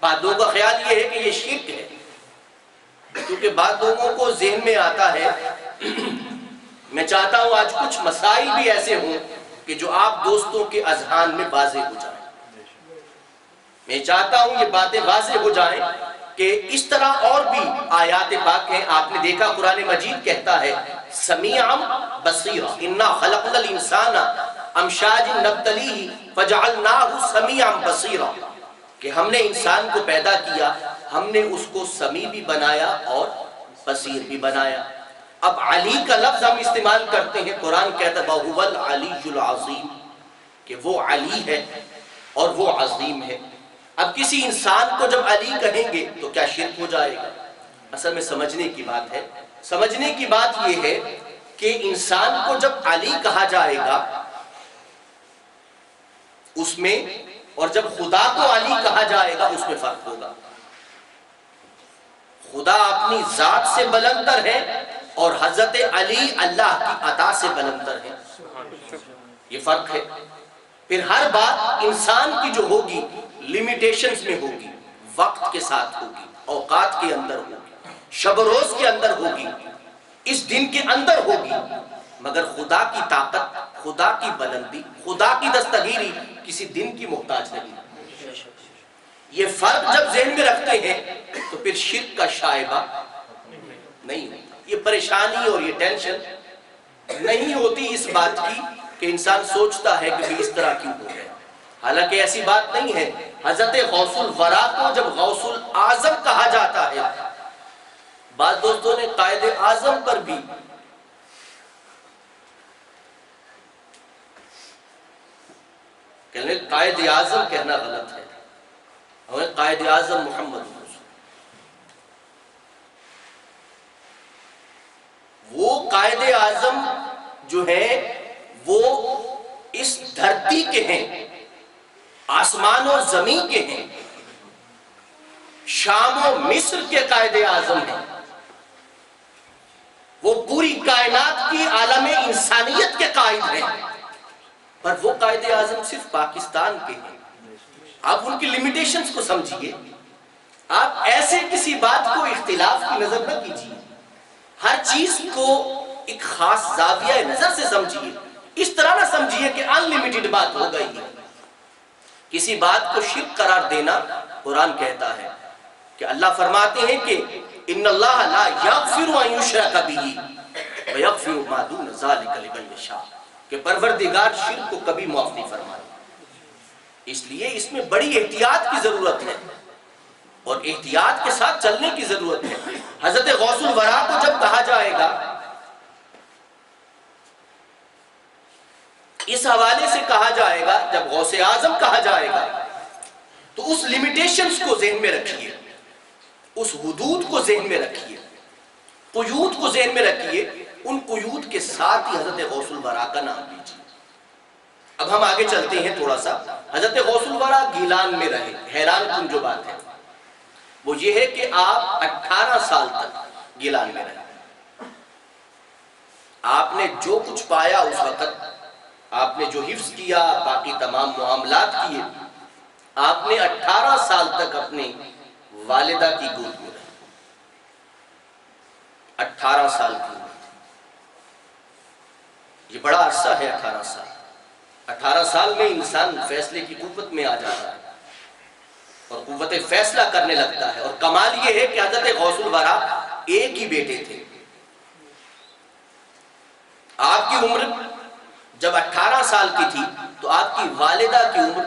بعض لوگوں کا خیال یہ ہے کہ یہ شرک ہے، کیونکہ بعض لوگوں کو ذہن میں آتا ہے، میں چاہتا ہوں آج کچھ مسائل بھی ایسے ہوں کہ جو آپ دوستوں کے اذہان میں واضح ہو جائیں۔ میں چاہتا ہوں یہ باتیں واضح ہو جائیں کہ اس طرح اور بھی آیات پاک ہیں۔ آپ نے دیکھا قرآن مجید کہتا ہے سمیعا بصیرا انا خلقنا الانسان امشاج نبتلیہ فجعلناہ سمیعا بصیرا کہ ہم نے انسان کو پیدا کیا، ہم نے اس کو سمیع بھی بنایا اور بصیر بھی بنایا۔ اب علی کا لفظ ہم استعمال کرتے ہیں، قرآن کہتا ہے وَهُوَ الْعَلِيُّ الْعَظِيمُ کہ وہ علی ہے اور وہ عظیم ہے۔ اب کسی انسان کو جب علی کہیں گے تو کیا شرک ہو جائے گا؟ اصل میں سمجھنے کی بات ہے۔ سمجھنے کی بات یہ ہے کہ انسان کو جب علی کہا جائے گا اس میں، اور جب خدا کو علی کہا جائے گا اس میں فرق ہوگا۔ خدا اپنی ذات سے بلندر ہے اور حضرت علی اللہ کی عطا سے بلندر ہے، یہ فرق ہے۔ پھر ہر بات انسان کی جو ہوگی لیمیٹیشنز میں ہوگی، وقت کے ساتھ ہوگی، اوقات کے اندر ہوگی، شب و روز کے اندر ہوگی، اس دن کے اندر ہوگی، مگر خدا کی طاقت، خدا کی بلندی، خدا کی دستگیری کسی دن کی محتاج نہیں۔ یہ فرق جب ذہن میں رکھتے ہیں تو پھر شرک کا شائبہ نہیں ہوتا۔ یہ پریشانی اور یہ ٹینشن نہیں ہوتی اس بات کی کہ انسان سوچتا ہے کہ اس طرح کیوں ہو گیا، حالانکہ ایسی بات نہیں ہے۔ حضرت غوث الورا کو جب غوث الاعظم کہا جاتا ہے، بعض دوستوں نے قائد اعظم پر بھی کہنے قائد اعظم کہنا غلط ہے، ہمیں قائد اعظم محمد وہ قائد اعظم جو ہیں وہ اس دھرتی کے ہیں، آسمان و زمین کے ہیں، شام و مصر کے قائد اعظم ہیں، وہ پوری کائنات کی عالم انسانیت کے قائد ہیں، پر وہ قائد اعظم صرف پاکستان کے ہیں۔ آپ ان کی لیمیٹیشنز کو سمجھیے، آپ ایسے کسی بات کو اختلاف کی نظر نہ کیجیے، ہر چیز کو ایک خاص زاویہ نظر سے سمجھیے، اس طرح نہ سمجھیے کہ ان لمیٹڈ بات ہو گئی ہے۔ کسی بات کو شرک قرار دینا، قرآن کہتا ہے کہ اللہ فرماتے ہیں کہ ان اللہ لا یغفر ان یشرک بہ ویغفر ما دون ذلک لمن یشاء کہ پروردگار شرک کو کبھی معاف نہیں فرمائے۔ اس لیے اس میں بڑی احتیاط کی ضرورت ہے اور احتیاط کے ساتھ چلنے کی ضرورت ہے۔ حضرت غوث الورا کو جب کہا جائے گا، اس حوالے سے کہا جائے گا، جب غوث اعظم کہا جائے گا تو اس لیمیٹیشنز کو ذہن میں رکھیے، اس حدود کو ذہن میں رکھیے، قیود کو ذہن میں رکھیے، ان قیود کے ساتھ ہی حضرت غوث الورا کا نام لیجیے۔ اب ہم آگے چلتے ہیں تھوڑا سا۔ حضرت غوث الورا گیلان میں رہے، حیران کن جو بات ہے وہ یہ ہے کہ آپ 18 سال تک گیلان میں رہے۔ آپ نے جو کچھ پایا اس وقت، آپ نے جو حفظ کیا، باقی تمام معاملات کیے، آپ نے 18 سال تک اپنے والدہ کی گود میں رہے۔ 18 سال کی عمر، یہ بڑا عرصہ ہے 18 سال۔ 18 سال میں انسان فیصلے کی قوت میں آ جاتا ہے اور قوت فیصلہ کرنے لگتا ہے، اور کمال یہ ہے کہ حضرت غوث الورا ایک ہی بیٹے تھے۔ آپ کی عمر جب 18 سال کی تھی تو آپ کی والدہ کی عمر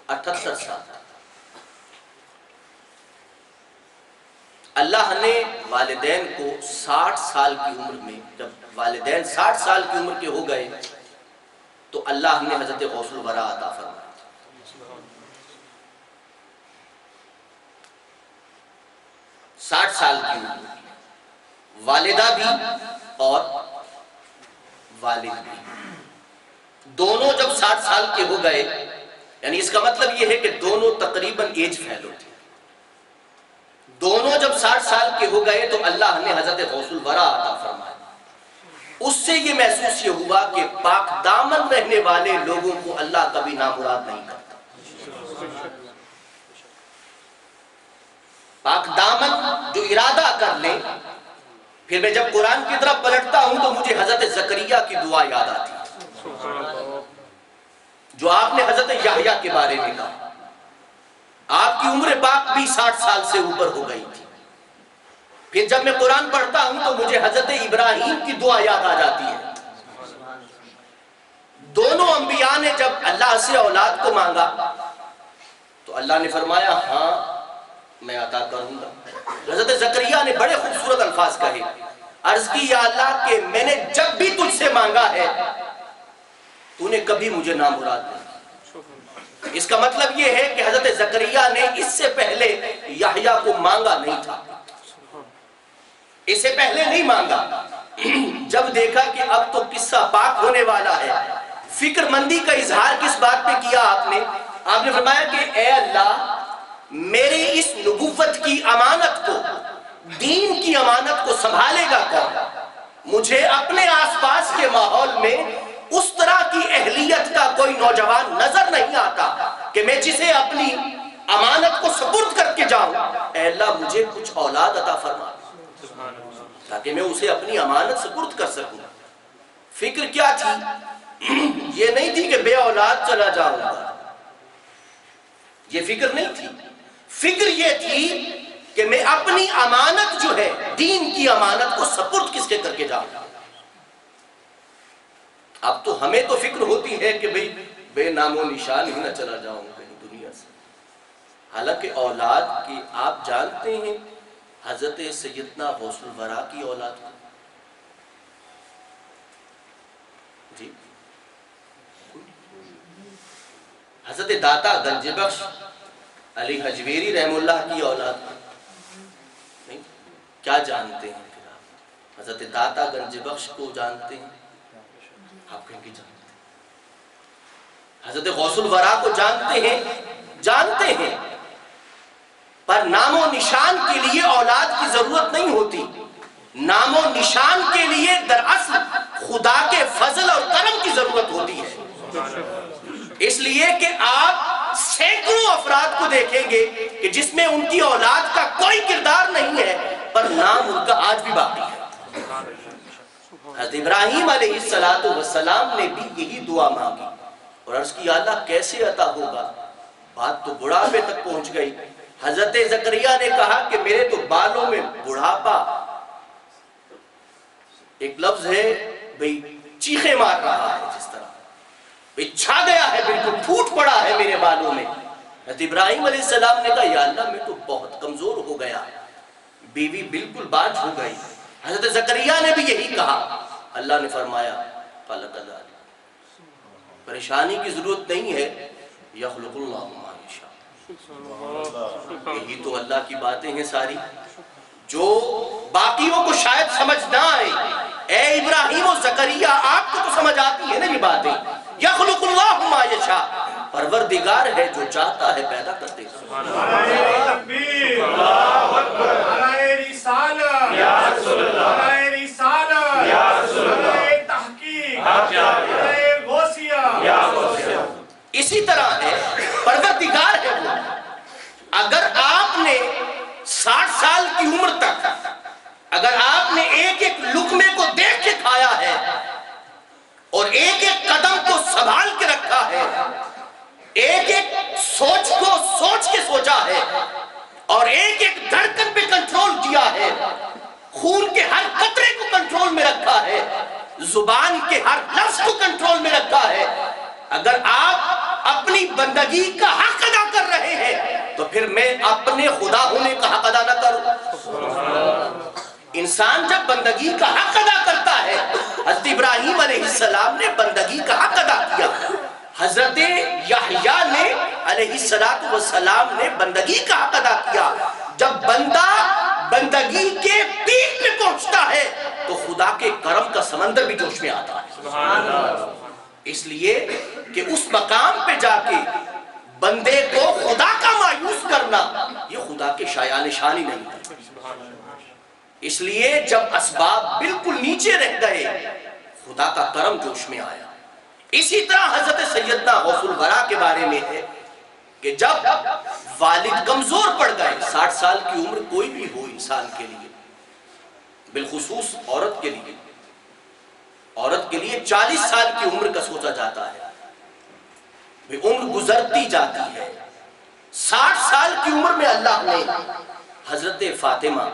78 سال تھی۔ اللہ نے والدین کو 60 سال کی عمر میں، جب والدین 60 سال کی عمر کے ہو گئے تو اللہ نے حضرت غوث الورا عطا فرمایا۔ 60 سال کی عمر، والدہ بھی اور والد بھی، دونوں جب 60 سال کے ہو گئے، یعنی اس کا مطلب یہ ہے کہ دونوں تقریباً ایج فیلو تھے، دونوں جب 60 سال کے ہو گئے تو اللہ نے حضرت غوث الورا عطا فرمایا۔ اس سے یہ محسوس یہ ہوا کہ پاک دامن رہنے والے لوگوں کو اللہ کبھی نامراد نہیں کرتا۔ پاک دامن جو ارادہ کر لیں، پھر میں جب قرآن کی طرف پلٹتا ہوں تو مجھے حضرت زکریا کی دعا یاد آتی ہے جو آپ نے حضرت یحییٰ کے بارے میں کہا۔ آپ کی عمر پاک بھی 60 سال سے اوپر ہو گئی تھی۔ پھر جب میں قرآن پڑھتا ہوں تو مجھے حضرت ابراہیم کی دعا یاد آ جاتی ہے۔ دونوں انبیاء نے جب اللہ سے اولاد کو مانگا تو اللہ نے فرمایا ہاں میں عطا کروں گا۔ حضرت زکریا نے بڑے خوبصورت الفاظ کہے، عرض کی یا اللہ کہ میں نے جب بھی تجھ سے مانگا ہے تو نے کبھی مجھے نامراد نہیں۔ اس کا مطلب یہ ہے کہ حضرت زکریا نے اس سے پہلے یحییٰ کو مانگا نہیں تھا، اس سے پہلے نہیں مانگا۔ جب دیکھا کہ اب تو قصہ پاک ہونے والا ہے، فکر مندی کا اظہار کس بات پہ کیا آپ نے فرمایا کہ اے اللہ میری اس نبوت کی امانت کو، دین کی امانت کو سنبھالے گا کون؟ مجھے اپنے آس پاس کے ماحول میں اس طرح کی اہلیت کا کوئی نوجوان نظر نہیں آتا کہ میں جسے اپنی امانت کو سپرد کر کے جاؤں۔ اے اللہ مجھے کچھ اولاد عطا فرما تاکہ میں اسے اپنی امانت سپرد کر سکوں۔ فکر کیا تھی؟ یہ نہیں تھی کہ بے اولاد چلا جاؤں گا، یہ فکر نہیں تھی۔ فکر یہ تھی کہ میں اپنی امانت جو ہے دین کی امانت کو سپرد کس کے کر کے جاؤں گا۔ اب تو ہمیں تو فکر ہوتی ہے کہ بھئی بے نام و نشان ہی نہ چلا جاؤں کہیں دنیا سے، حالانکہ اولاد کی آپ جانتے ہیں حضرت سیدنا غوث الورا کی اولاد کو جی حضرت داتا گنج بخش علی حجویری رحم اللہ کی اولاد نہیں، کیا جانتے ہیں پھر آپ؟ حضرت داتا گنج بخش کو جانتے ہیں آپ کہیں کی جانتے ہیں؟ حضرت غوث الورا کو جانتے ہیں پر نام و نشان کے لیے اولاد کی ضرورت نہیں ہوتی۔ نام و نشان کے لیے دراصل خدا کے فضل اور کرم کی ضرورت ہوتی ہے۔ اس لیے کہ آپ سینکڑوں افراد کو دیکھیں گے کہ جس میں ان کی اولاد کا کوئی کردار نہیں ہے پر نام ان کا آج بھی باقی ہے۔ حضرت ابراہیم علیہ السلام نے بھی یہی دعا مانگی اور عرض کی اللہ کیسے عطا ہوگا؟ بات تو بڑھاپے تک پہنچ گئی۔ حضرت زکریا نے کہا کہ میرے تو بالوں میں بڑھاپا، ایک لفظ ہے بھئی چیخے مار رہا ہے، جس طرح بھئی چھا گیا ہے، بالکل پھوٹ پڑا ہے میرے بالوں میں۔ حضرت ابراہیم علیہ السلام نے کہا یا اللہ میں تو بہت کمزور ہو گیا، بیوی بالکل باج ہو گئی۔ حضرت زکریا نے بھی یہی کہا، اللہ نے فرمایا فَلَكَ ذَلِكَ، پریشانی کی ضرورت نہیں ہے، یخلق اللہ ما یشاء، یہی تو اللہ کی باتیں ہیں ساری جو باقیوں کو شاید سمجھ نہ آئے۔ اے ابراہیم و زکریا آپ کو تو سمجھ آتی ہے نا یہ باتیں، یخلق اللہ ما یشاء، پروردگار ہے جو چاہتا ہے پیدا کر دیتا ہے۔ اسی طرح ہے پروردگار ہے وہ۔ اگر آپ نے 60 سال کی عمر تک اگر آپ نے ایک ایک لقمے کو دیکھ کے کھایا ہے اور ایک ایک قدم کو سنبھال کے رکھا ہے، ایک ایک سوچ کو سوچ کے سوچا ہے اور ایک ایک دھڑکن پہ کنٹرول کیا ہے، خون کے ہر قطرے کو کنٹرول میں رکھا ہے، زبان کے ہر لفظ کو کنٹرول میں رکھا ہے، اگر آپ اپنی بندگی کا حق ادا کر رہے ہیں تو پھر میں اپنے خدا ہونے کا حق ادا نہ کروں؟ انسان جب بندگی کا حق ادا کرتا ہے، حضرت ابراہیم علیہ السلام نے بندگی کا حق ادا کیا، حضرت یحییٰ نے علیہ السلام نے بندگی کا حق ادا کیا۔ جب بندہ بندگی کے پیک میں پہنچتا ہے تو خدا کے کرم کا سمندر بھی جوش میں آتا ہے۔ سبحان اللہ۔ اس لیے کہ اس مقام پہ جا کے بندے کو خدا کا مایوس کرنا یہ خدا کے شایان شان ہی نہیں ہے۔ اس لیے جب اسباب بالکل نیچے رہ گئے خدا کا کرم جوش میں آیا۔ اسی طرح حضرت سیدنا غوث الورا کے بارے میں ہے کہ جب والد کمزور پڑ گئے، 60 سال کی عمر کوئی بھی ہو انسان کے لیے، بالخصوص عورت کے لیے 40 سال کی عمر کا سوچا جاتا ہے، عمر گزرتی جاتی ہے۔ 60 سال کی عمر میں اللہ نے حضرت فاطمہ،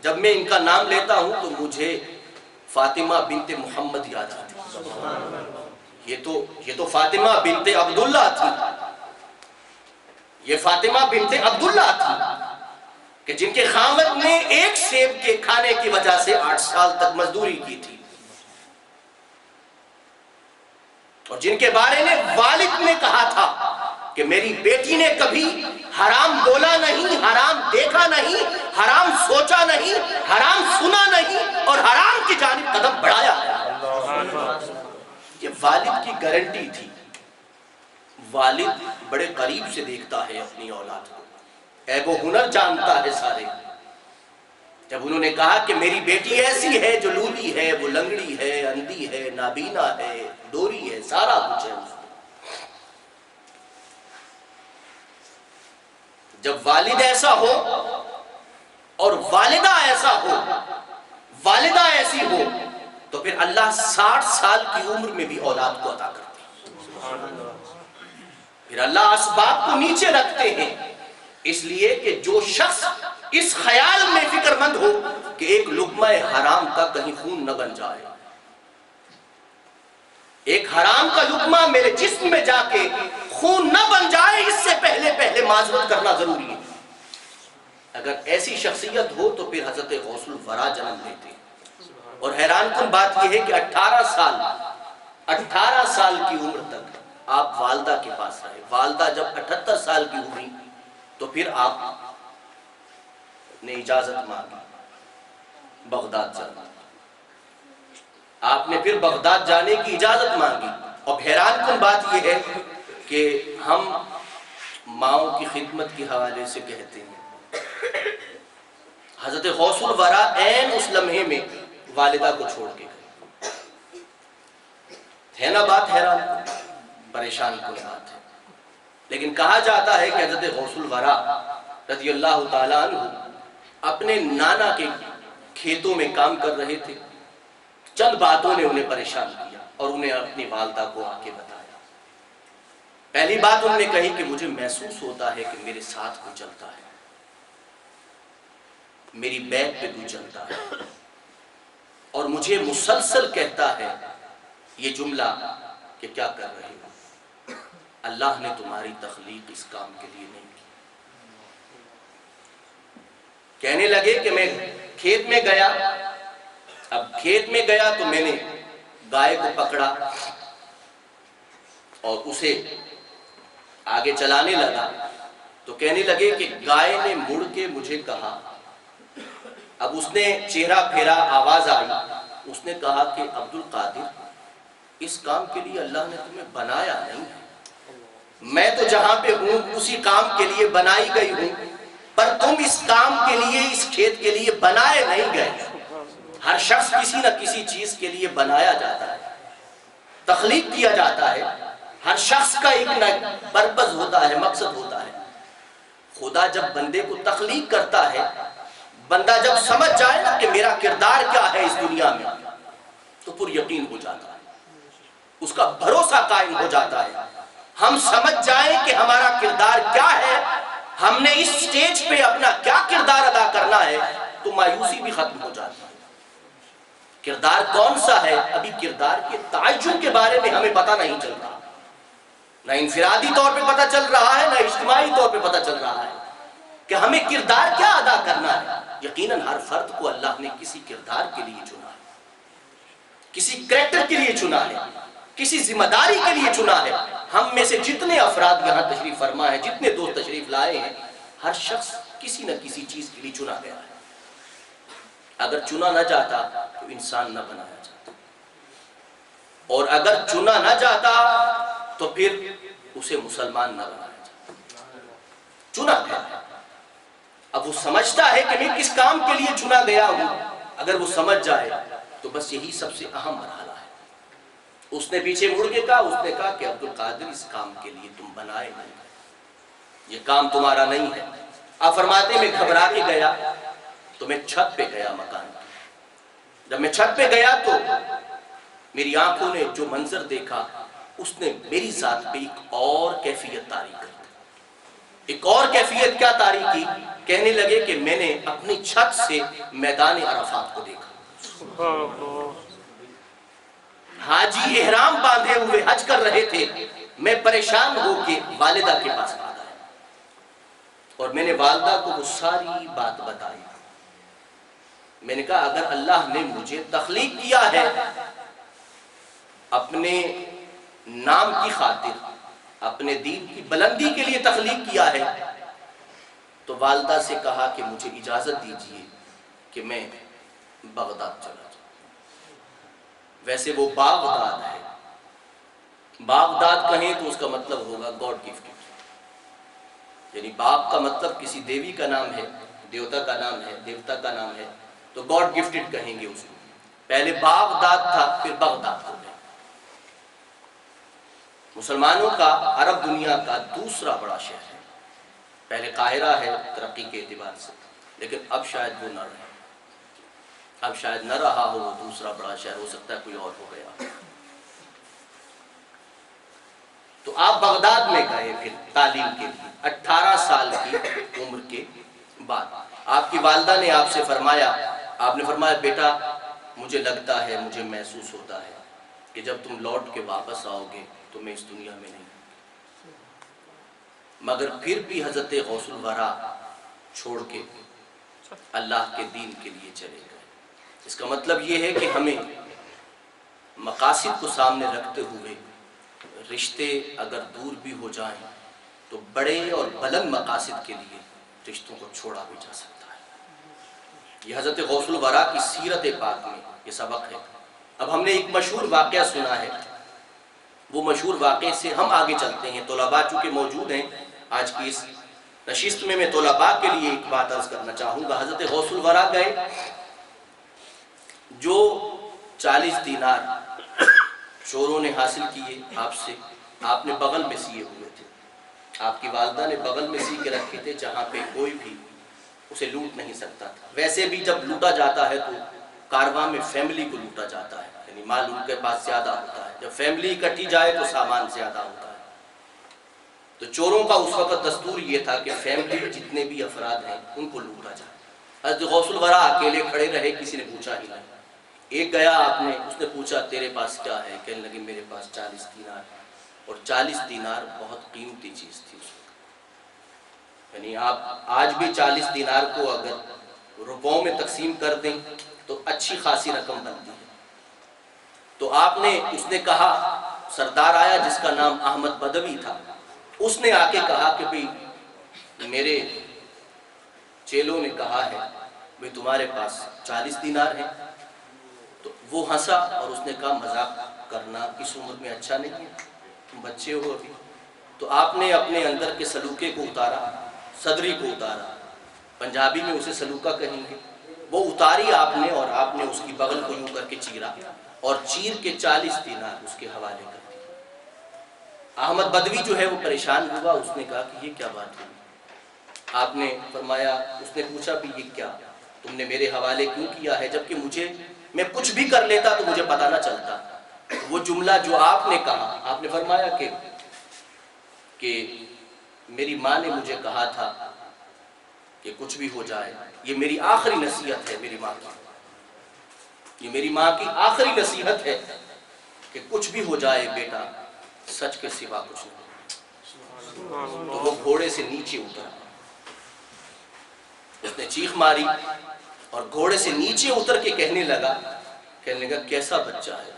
جب میں ان کا نام لیتا ہوں تو مجھے فاطمہ بنت محمد یاد آتی ہے۔ یہ تو فاطمہ بنت عبداللہ تھی، یہ فاطمہ بنت عبداللہ تھی کہ جن کے خامد نے ایک سیب کے کھانے کی وجہ سے 8 سال تک مزدوری کی تھی، اور جن کے بارے میں والد نے کہا تھا کہ میری بیٹی نے کبھی حرام بولا نہیں، حرام دیکھا نہیں، حرام سوچا نہیں، حرام سنا نہیں، اور حرام کی جانب قدم بڑھایا ہے۔ یہ والد کی گارنٹی تھی۔ والد بڑے قریب سے دیکھتا ہے اپنی اولاد کو، عیب و ہنر جانتا ہے سارے۔ جب انہوں نے کہا کہ میری بیٹی ایسی ہے جو لولی ہے، وہ لنگڑی ہے، اندھی ہے، نابینا ہے، ڈوری ہے، سارا کچھ ہے اس کو۔ جب والد ایسا ہو اور والدہ ایسا ہو، والدہ ایسی ہو، تو پھر اللہ 60 سال کی عمر میں بھی اولاد کو عطا کرتے ہیں۔ پھر اللہ اسباب کو نیچے رکھتے ہیں، اس لیے کہ جو شخص اس خیال میں فکر مند ہو کہ ایک لقمہ حرام کا کہیں خون نہ بن جائے، ایک حرام کا لقمہ میرے جسم میں جا کے خون نہ بن جائے، اس سے پہلے معذرت کرنا ضروری ہے۔ اگر ایسی شخصیت ہو تو پھر حضرت غوث الورا جنم لیتے ہیں۔ اور حیران کن بات یہ ہے کہ 18 سال کی عمر تک آپ والدہ کے پاس رہے۔ والدہ جب 78 سال کی ہوئی تو پھر آپ نے اجازت مانگی بغداد جانا، آپ نے پھر بغداد جانے کی اجازت مانگی۔ اور حیران کن بات یہ ہے کہ ہم ماؤں کی خدمت کے حوالے سے کہتے ہیں، حضرت غوث الورا عین اس لمحے میں والدہ کو چھوڑ کے گئے۔ ہے نا بات حیران پریشان کن بات ہے، لیکن کہا جاتا ہے کہ حضرت غوث الورا رضی اللہ تعالیٰ عنہ اپنے نانا کے کھیتوں میں کام کر رہے تھے۔ چند باتوں نے انہیں پریشان کیا اور انہیں اپنی والدہ کو آ کے بتایا۔ پہلی بات انہوں نے کہی کہ مجھے محسوس ہوتا ہے کہ میرے ساتھ کوئی چلتا ہے، میری بیک پہ کوئی چلتا ہے، اور مجھے مسلسل کہتا ہے یہ جملہ کہ کیا کر رہے ہو، اللہ نے تمہاری تخلیق اس کام کے لیے نہیں کی۔ کہنے لگے کہ میں کھیت میں گیا، اب کھیت میں گیا تو میں نے گائے کو پکڑا اور اسے آگے چلانے لگا، تو کہنے لگے کہ گائے نے مڑ کے مجھے کہا، اب اس نے چہرہ پھیرا، آواز آئی، اس نے کہا کہ عبد القادر اس کام کے لیے اللہ نے تمہیں بنایا نہیں ہے، میں تو جہاں پہ ہوں اسی کام کے لیے بنائی گئی ہوں، پر تم اس کام کے لیے، اس کھیت کے لیے بنائے نہیں گئے۔ ہر شخص کسی نہ کسی چیز کے لیے بنایا جاتا ہے، تخلیق کیا جاتا ہے، ہر شخص کا ایک نہ پرپز ہوتا ہے، مقصد ہوتا ہے۔ خدا جب بندے کو تخلیق کرتا ہے، بندہ جب سمجھ جائے نا کہ میرا کردار کیا ہے اس دنیا میں، تو پر یقین ہو جاتا ہے، اس کا بھروسہ قائم ہو جاتا ہے۔ ہم سمجھ جائیں کہ ہمارا کردار کیا ہے، ہم نے اس سٹیج پہ اپنا کیا کردار ادا کرنا ہے، تو مایوسی بھی ختم ہو جاتی ہے۔ کردار کون سا ہے، ابھی کردار کے تعین کے بارے میں ہمیں پتہ نہیں چل رہا۔ نہ انفرادی طور پہ پتہ چل رہا ہے، نہ اجتماعی طور پہ پتہ چل رہا ہے کہ ہمیں کردار کیا ادا کرنا ہے۔ یقیناً ہر فرد کو اللہ نے کسی کردار کے لیے چنا ہے، کسی کریکٹر کے لیے چنا ہے، کسی ذمہ داری کے لیے چنا ہے۔ ہم میں سے جتنے افراد یہاں تشریف فرما ہے، جتنے دوست تشریف لائے ہیں، ہر شخص کسی نہ کسی چیز کے لیے چنا گیا ہے۔ اگر چنا نہ جاتا تو انسان نہ بنایا جاتا، اور اگر چنا نہ جاتا تو پھر اسے مسلمان نہ بنایا جاتا۔ چنا گیا ہے، اب وہ سمجھتا ہے کہ میں کس کام کے لیے چنا گیا ہوں۔ اگر وہ سمجھ جائے تو بس یہی سب سے اہم مرحلہ ہے۔ اس نے پیچھے مڑ کے کہا، اس نے کہا کہ عبدالقادر اس کام کے لیے تم بنائے نہیں، یہ کام تمہارا نہیں ہے۔ آپ فرماتے میں گھبرا کے گیا تو میں چھت پہ گیا مکان کی۔ جب میں چھت پہ گیا تو میری آنکھوں نے جو منظر دیکھا اس نے میری ذات پہ ایک اور کیفیت طاری کر دی۔ ایک اور کیفیت کیا طاری کی؟ کہنے لگے کہ میں نے اپنی چھت سے میدان عرفات کو دیکھا۔ حاجی احرام باندھے ہوئے حج کر رہے تھے، میں پریشان ہو کے والدہ کے پاس آ گیا اور میں نے والدہ کو وہ ساری بات بتائی۔ میں نے کہا اگر اللہ نے مجھے تخلیق کیا ہے اپنے نام کی خاطر، اپنے دین کی بلندی کے لیے تخلیق کیا ہے، تو والدہ سے کہا کہ مجھے اجازت دیجیے کہ میں بغداد چلا جاؤں۔ ویسے وہ باغداد ہے، باغداد کہیں تو اس کا مطلب ہوگا گاڈ گفٹڈ، یعنی باغ کا مطلب کسی دیوی کا نام ہے، دیوتا کا نام ہے، دیوتا کا نام ہے، تو گاڈ گفٹڈ کہیں گے اس کو۔ پہلے باغداد تھا، پھر بغداد ہو گیا۔ مسلمانوں کا عرب دنیا کا دوسرا بڑا شہر ہے۔ پہلے قاہرہ ہے ترقی کے اعتبار سے، لیکن اب شاید وہ نہ رہے، اب شاید نہ رہا ہو وہ دوسرا بڑا شہر، ہو سکتا ہے کوئی اور ہو گیا۔ تو آپ بغداد میں گئے پھر تعلیم کے لیے 18 سال کی عمر کے بعد۔ آپ کی والدہ نے آپ سے فرمایا، آپ نے فرمایا بیٹا مجھے لگتا ہے، مجھے محسوس ہوتا ہے کہ جب تم لوٹ کے واپس آؤ گے تو میں اس دنیا میں نہیں، مگر پھر بھی حضرت غوث الورا چھوڑ کے اللہ کے دین کے لیے چلے گئے۔ اس کا مطلب یہ ہے کہ ہمیں مقاصد کو سامنے رکھتے ہوئے رشتے اگر دور بھی ہو جائیں تو بڑے اور بلند مقاصد کے لیے رشتوں کو چھوڑا بھی جا سکتا ہے۔ یہ حضرت غوث الورا کی سیرت پاک میں یہ سبق ہے۔ اب ہم نے ایک مشہور واقعہ سنا ہے، وہ مشہور واقعے سے ہم آگے چلتے ہیں۔ طلباء چونکہ موجود ہیں آج کی اس نشست میں طلباء کے لیے ایک بات عرض کرنا چاہوں گا۔ حضرت غوث الورا گئے، جو 40 دینار چوروں نے حاصل کیے آپ سے، آپ نے بغل میں سیے ہوئے تھے، آپ کی والدہ نے بغل میں سی کے رکھے تھے جہاں پہ کوئی بھی اسے لوٹ نہیں سکتا تھا۔ ویسے بھی جب لوٹا جاتا ہے تو کارواں میں فیملی کو لوٹا جاتا ہے، یعنی مال ان کے پاس زیادہ ہوتا ہے، جب فیملی اکٹھی جائے تو سامان زیادہ ہوتا ہے۔ تو چوروں کا اس وقت دستور یہ تھا کہ فیملی جتنے بھی افراد ہیں ان کو لوٹا جائے۔ حضرت غوث الورا اکیلے کھڑے رہے، کسی نے پوچھا ہی نہیں۔ ایک گیا آپ نے، اس نے پوچھا تیرے پاس کیا ہے؟ کہنے لگے میرے پاس 40 دینار، اور 40 دینار بہت قیمتی چیز تھی اس وقت، یعنی آپ آج بھی 40 دینار کو اگر روپوں میں تقسیم کر دیں تو اچھی خاصی رقم بنتی ہے۔ تو آپ نے، اس نے کہا، سردار آیا جس کا نام احمد بدوی تھا، اس نے آ کے کہا کہ بھئی میرے چیلوں نے کہا ہے بھئی تمہارے پاس 40 دینار ہیں۔ تو وہ ہنسا اور اس نے کہا مذاق کرنا اس عمر میں اچھا نہیں ہے، تم بچے ہو ابھی۔ تو آپ نے اپنے اندر کے سلوکے کو اتارا، صدری کو اتارا، پنجابی میں اسے سلوکہ کہیں گے، وہ اتاری آپ نے، اور آپ نے اس کی بغل کو یوں کر کے چیرا اور چیر کے 40 دینار اس کے حوالے کر دی۔ احمد بدوی جو ہے وہ پریشان ہوا، اس نے کہا کہ یہ کیا بات ہوئی؟ آپ نے فرمایا، اس نے پوچھا بھی یہ کیا تم نے میرے حوالے کیوں کیا ہے، جبکہ مجھے، میں کچھ بھی کر لیتا تو مجھے پتہ نہ چلتا۔ وہ جملہ جو آپ نے کہا، آپ نے فرمایا کہ میری ماں نے مجھے کہا تھا کہ کچھ بھی ہو جائے، یہ میری آخری نصیحت ہے میری ماں کی، یہ میری ماں کی آخری نصیحت ہے کہ کچھ بھی ہو جائے بیٹا، سچ کے سوا کچھ نہیں۔ تو وہ گھوڑے سے نیچے اترا. اس نے چیخ ماری اور گھوڑے سے نیچے اتر کے کہنے لگا کیسا بچہ ہے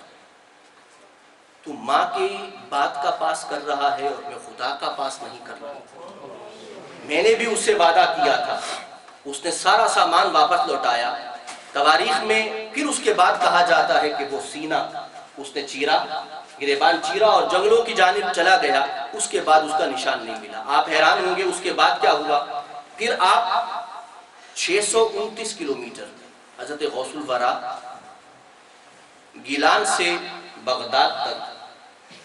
تو ماں کی بات کا پاس کر رہا ہے اور میں خدا کا پاس نہیں کر رہا. میں نے بھی اس سے وعدہ کیا تھا. اس نے سارا سامان واپس لوٹایا. تواریخ میں پھر اس کے بعد کہا جاتا ہے کہ وہ سینہ اس نے چیرا, گریبان چیرا اور جنگلوں کی جانب چلا گیا. اس کے بعد اس کا نشان نہیں ملا. آپ حیران ہوں گے اس کے بعد کیا ہوا. پھر آپ 629 کلومیٹر حضرت غوث الورا گیلان سے بغداد تک,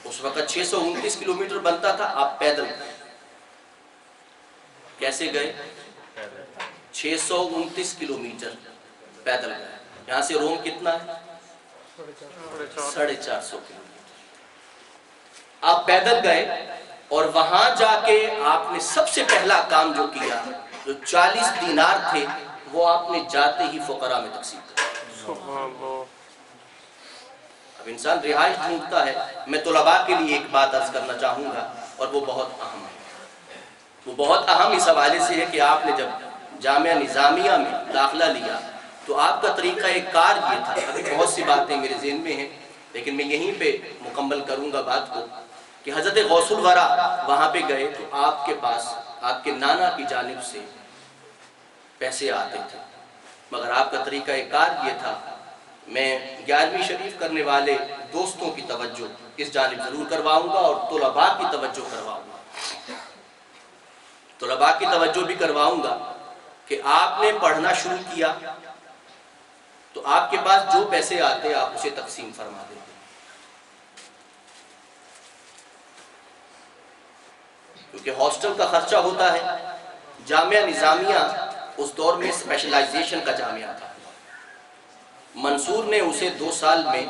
اس وقت 629 کلومیٹر بنتا تھا, آپ پیدل کیسے گئے؟ 629 کلومیٹر پیدل گئے. یہاں سے روم کتنا ہے؟ 450 کلومیٹر. آپ پیدل گئے اور وہاں جا کے آپ نے سب سے پہلا کام جو کیا, جو 40 دینار تھے وہ آپ نے جاتے ہی فقراء میں تقسیم کر. اب انسان رہائش ڈھونڈتا ہے. میں طلباء کے لیے ایک بات عرض کرنا چاہوں گا اور وہ بہت اہم ہے. وہ بہت اہم اس حوالے سے ہے کہ آپ نے جب جامعہ نظامیہ میں داخلہ لیا تو آپ کا طریقہ ایک کار یہ تھا. ابھی بہت سی باتیں میرے ذہن میں ہیں لیکن میں یہیں پہ مکمل کروں گا بات کو, کہ حضرت غوث الورا وہاں پہ گئے تو آپ کے پاس آپ کے نانا کی جانب سے پیسے آتے تھے, مگر آپ کا طریقہ ایک کار یہ تھا. میں 11ویں شریف کرنے والے دوستوں کی توجہ اس جانب ضرور کرواؤں گا اور طلباء کی توجہ کرواؤں گا. طلباء کی توجہ بھی کرواؤں گا کہ آپ نے پڑھنا شروع کیا تو آپ کے پاس جو پیسے آتے آپ اسے تقسیم فرما دیتے. کیونکہ ہاسٹل کا خرچہ ہوتا ہے. جامعہ نظامیہ اس دور میں اسپیشلائزیشن کا جامعہ تھا. منصور نے اسے 2 سال میں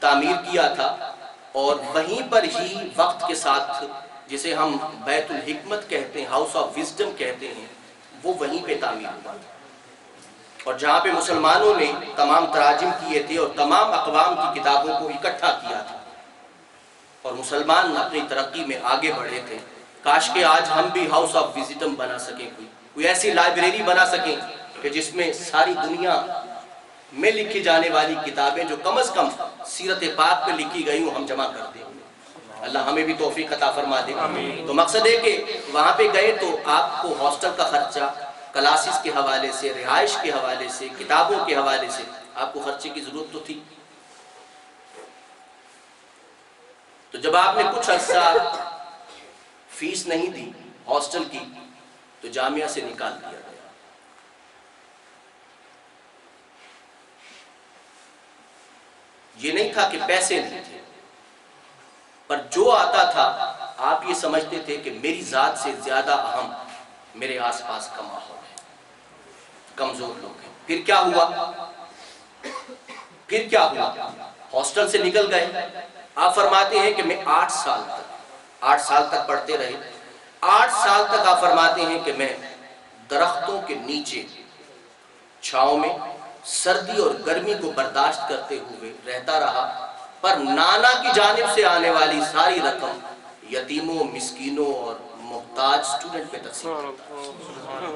تعمیر کیا تھا اور وہیں پر ہی وقت کے ساتھ, جسے ہم بیت الحکمت کہتے ہیں, ہاؤس آف وزڈم کہتے ہیں, وہ وہیں پہ تعمیر ہوا تھا. اور جہاں پہ مسلمانوں نے تمام تراجم کیے تھے اور تمام اقوام کی کتابوں کو اکٹھا کیا تھا اور مسلمان اپنی ترقی میں آگے بڑھے تھے. کاش کہ آج ہم بھی ہاؤس آف وزڈم بنا سکیں, کوئی ایسی لائبریری بنا سکیں کہ جس میں ساری دنیا میں لکھی جانے والی کتابیں جو کم از کم سیرت پاک پہ لکھی گئی ہوں ہم جمع کر دیں. اللہ ہمیں بھی توفیق عطا فرما دے. تو مقصد ہے کہ وہاں پہ گئے تو آپ کو ہاسٹل کا خرچہ, کلاسز کے حوالے سے, رہائش کے حوالے سے, کتابوں کے حوالے سے آپ کو خرچے کی ضرورت تو تھی. تو جب آپ نے کچھ عرصہ فیس نہیں دی ہاسٹل کی تو جامعہ سے نکال دیا گیا. یہ نہیں تھا کہ پیسے نہیں تھے, پر جو آتا تھا آپ یہ سمجھتے تھے کہ میری ذات سے زیادہ اہم میرے آس پاس کا ماحول ہے, کمزور لوگ ہیں. پھر کیا ہوا؟ ہاسٹل سے نکل گئے. آپ فرماتے ہیں کہ میں 8 سال تک پڑھتے رہے. 8 سال تک آپ فرماتے ہیں کہ میں درختوں کے نیچے چھاؤں میں سردی اور گرمی کو برداشت کرتے ہوئے رہتا رہا, پر نانا کی جانب سے آنے والی ساری رقم یتیموں, مسکینوں اور محتاج اسٹوڈنٹ پہ تقسیم کرتا.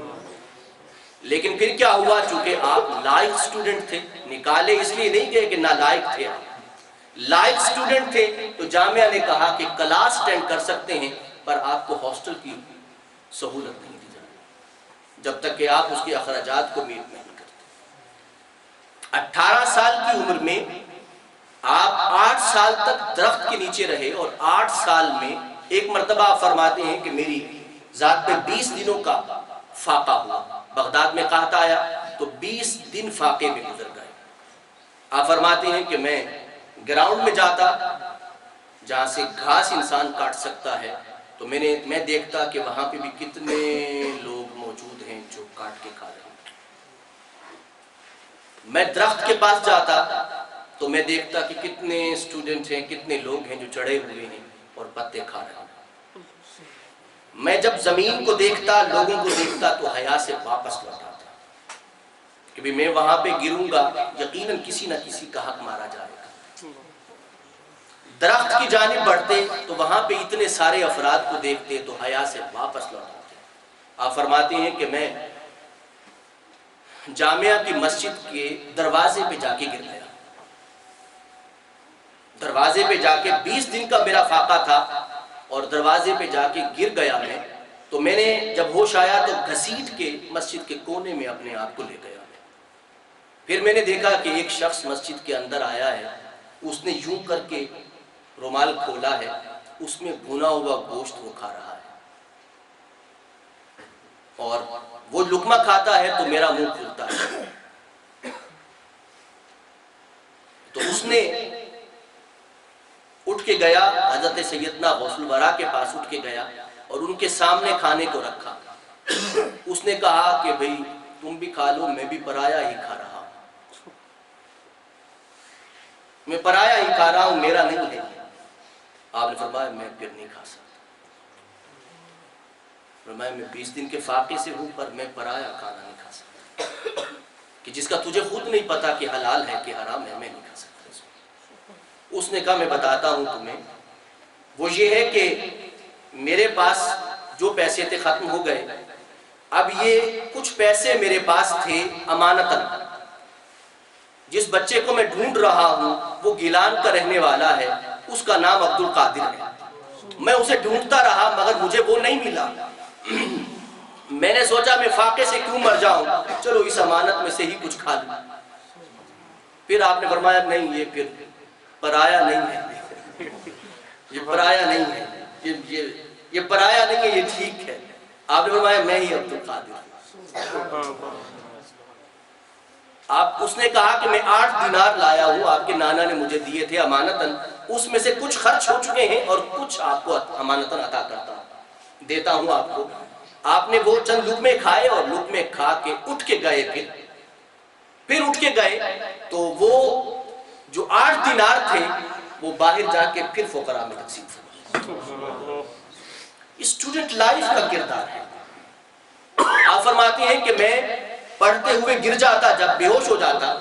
لیکن پھر کیا ہوا, چونکہ آپ لائق اسٹوڈنٹ تھے, نکالے اس لیے نہیں گئے کہ نالائق تھے, آپ لائق اسٹوڈنٹ تھے, تو جامعہ نے کہا کہ کلاس اٹینڈ کر سکتے ہیں پر آپ کو ہاسٹل کی سہولت نہیں دی جائے جب تک کہ آپ اس کے اخراجات کو میٹ نہیں کرتے. 18 سال کی عمر میں آپ 8 سال تک درخت کے نیچے رہے اور 8 سال میں ایک مرتبہ آپ فرماتے ہیں کہ میری ذات پہ 20 دنوں کا فاقہ ہوا. بغداد میں قحط آیا تو 20 دن فاقے میں گزر گئے. آپ فرماتے ہیں کہ میں گراؤنڈ میں جاتا جہاں سے گھاس انسان کاٹ سکتا ہے تو میں دیکھتا کہ وہاں پہ بھی کتنے لوگ موجود ہیں جو کاٹ کے کھا رہے ہیں. میں درخت کے پاس جاتا تو میں دیکھتا کہ کتنے اسٹوڈنٹ ہیں, کتنے لوگ ہیں جو چڑھے ہوئے ہیں اور پتے کھا رہے ہیں. میں جب زمین کو دیکھتا, لوگوں کو دیکھتا تو حیا سے واپس لوٹا تھا کہ بھی میں وہاں پہ گروں گا, یقیناً کسی نہ کسی کا حق مارا جائے گا. درخت کی جانب بڑھتے تو وہاں پہ اتنے سارے افراد کو دیکھتے تو حیا سے واپس لوٹ آتے۔ آپ فرماتے ہیں کہ میں جامعہ کی مسجد کے دروازے پہ جا کے گر گیا، دروازے پہ جا کے 20 دن کا میرا فاقہ تھا اور دروازے پہ جا کے گر گیا میں، تو میں نے جب ہوش آیا تو گھسیٹ کے مسجد کے کونے میں اپنے آپ کو لے گیا۔ پھر میں نے دیکھا کہ ایک شخص مسجد کے اندر آیا ہے، اس نے یوں کر کے رومال کھولا ہے، اس میں بھنا ہوا گوشت وہ کھا رہا ہے، اور وہ لقمہ کھاتا ہے تو میرا منہ کھلتا ہے۔ تو اس نے اٹھ کے گیا، حضرت سیدنا غوث الورا کے پاس اٹھ کے گیا اور ان کے سامنے کھانے کو رکھا۔ اس نے کہا کہ بھئی تم بھی کھا لو، میں بھی پرایا ہی کھا رہا ہوں، میں پرایا ہی کھا رہا ہوں، میرا نہیں ہے۔ آپ نے فرمایا میں پھر نہیں کھا سکتا۔ فرمایا میں 20 دن کے فاقے سے ہوں پر میں پرایا کھانا نہیں کھا سکتا، کہ جس کا تجھے خود نہیں پتا کہ حلال ہے کہ حرام ہے، میں نہیں کھا سکتا۔ اس نے کہا میں بتاتا ہوں تمہیں، وہ یہ ہے کہ میرے پاس جو پیسے تھے ختم ہو گئے، اب یہ کچھ پیسے میرے پاس تھے امانتاً، جس بچے کو میں ڈھونڈ رہا ہوں وہ گیلان کا رہنے والا ہے، اس کا نام عبد القادر ہے، میں اسے ڈھونڈتا رہا مگر مجھے وہ نہیں ملا۔ میں نے سوچا میں فاقے سے کیوں مر جاؤں، چلو اس امانت میں سے ہی کچھ کھا لوں۔ پھر آپ نے فرمایا نہیں، یہ پھر پرایا نہیں ہے، یہ پرایا نہیں ہے، یہ پرایا نہیں ہے، یہ ٹھیک ہے۔ آپ نے فرمایا میں ہی عبد القادر۔ اس نے کہا کہ میں 8 دینار لایا ہوں، آپ کے نانا نے مجھے دیے تھے امانتاً، اس میں سے کچھ خرچ ہو چکے ہیں اور کچھ آپ کو امانتاً عطا کرتا ہوں، دیتا ہوں آپ کو۔ آپ نے وہ چند لقمے کھائے اور لقمے کھا کے اٹھ کے گئے، پھر اٹھ کے گئے تو وہ جو 8 دینار تھے وہ باہر جا کے پھر فقراء میں تقسیم فرمائے۔ اسٹوڈنٹ لائف کا کردار ہے۔ آپ فرماتے ہیں کہ میں پڑھتے ہوئے گر جاتا، جب بے ہوش ہو جاتا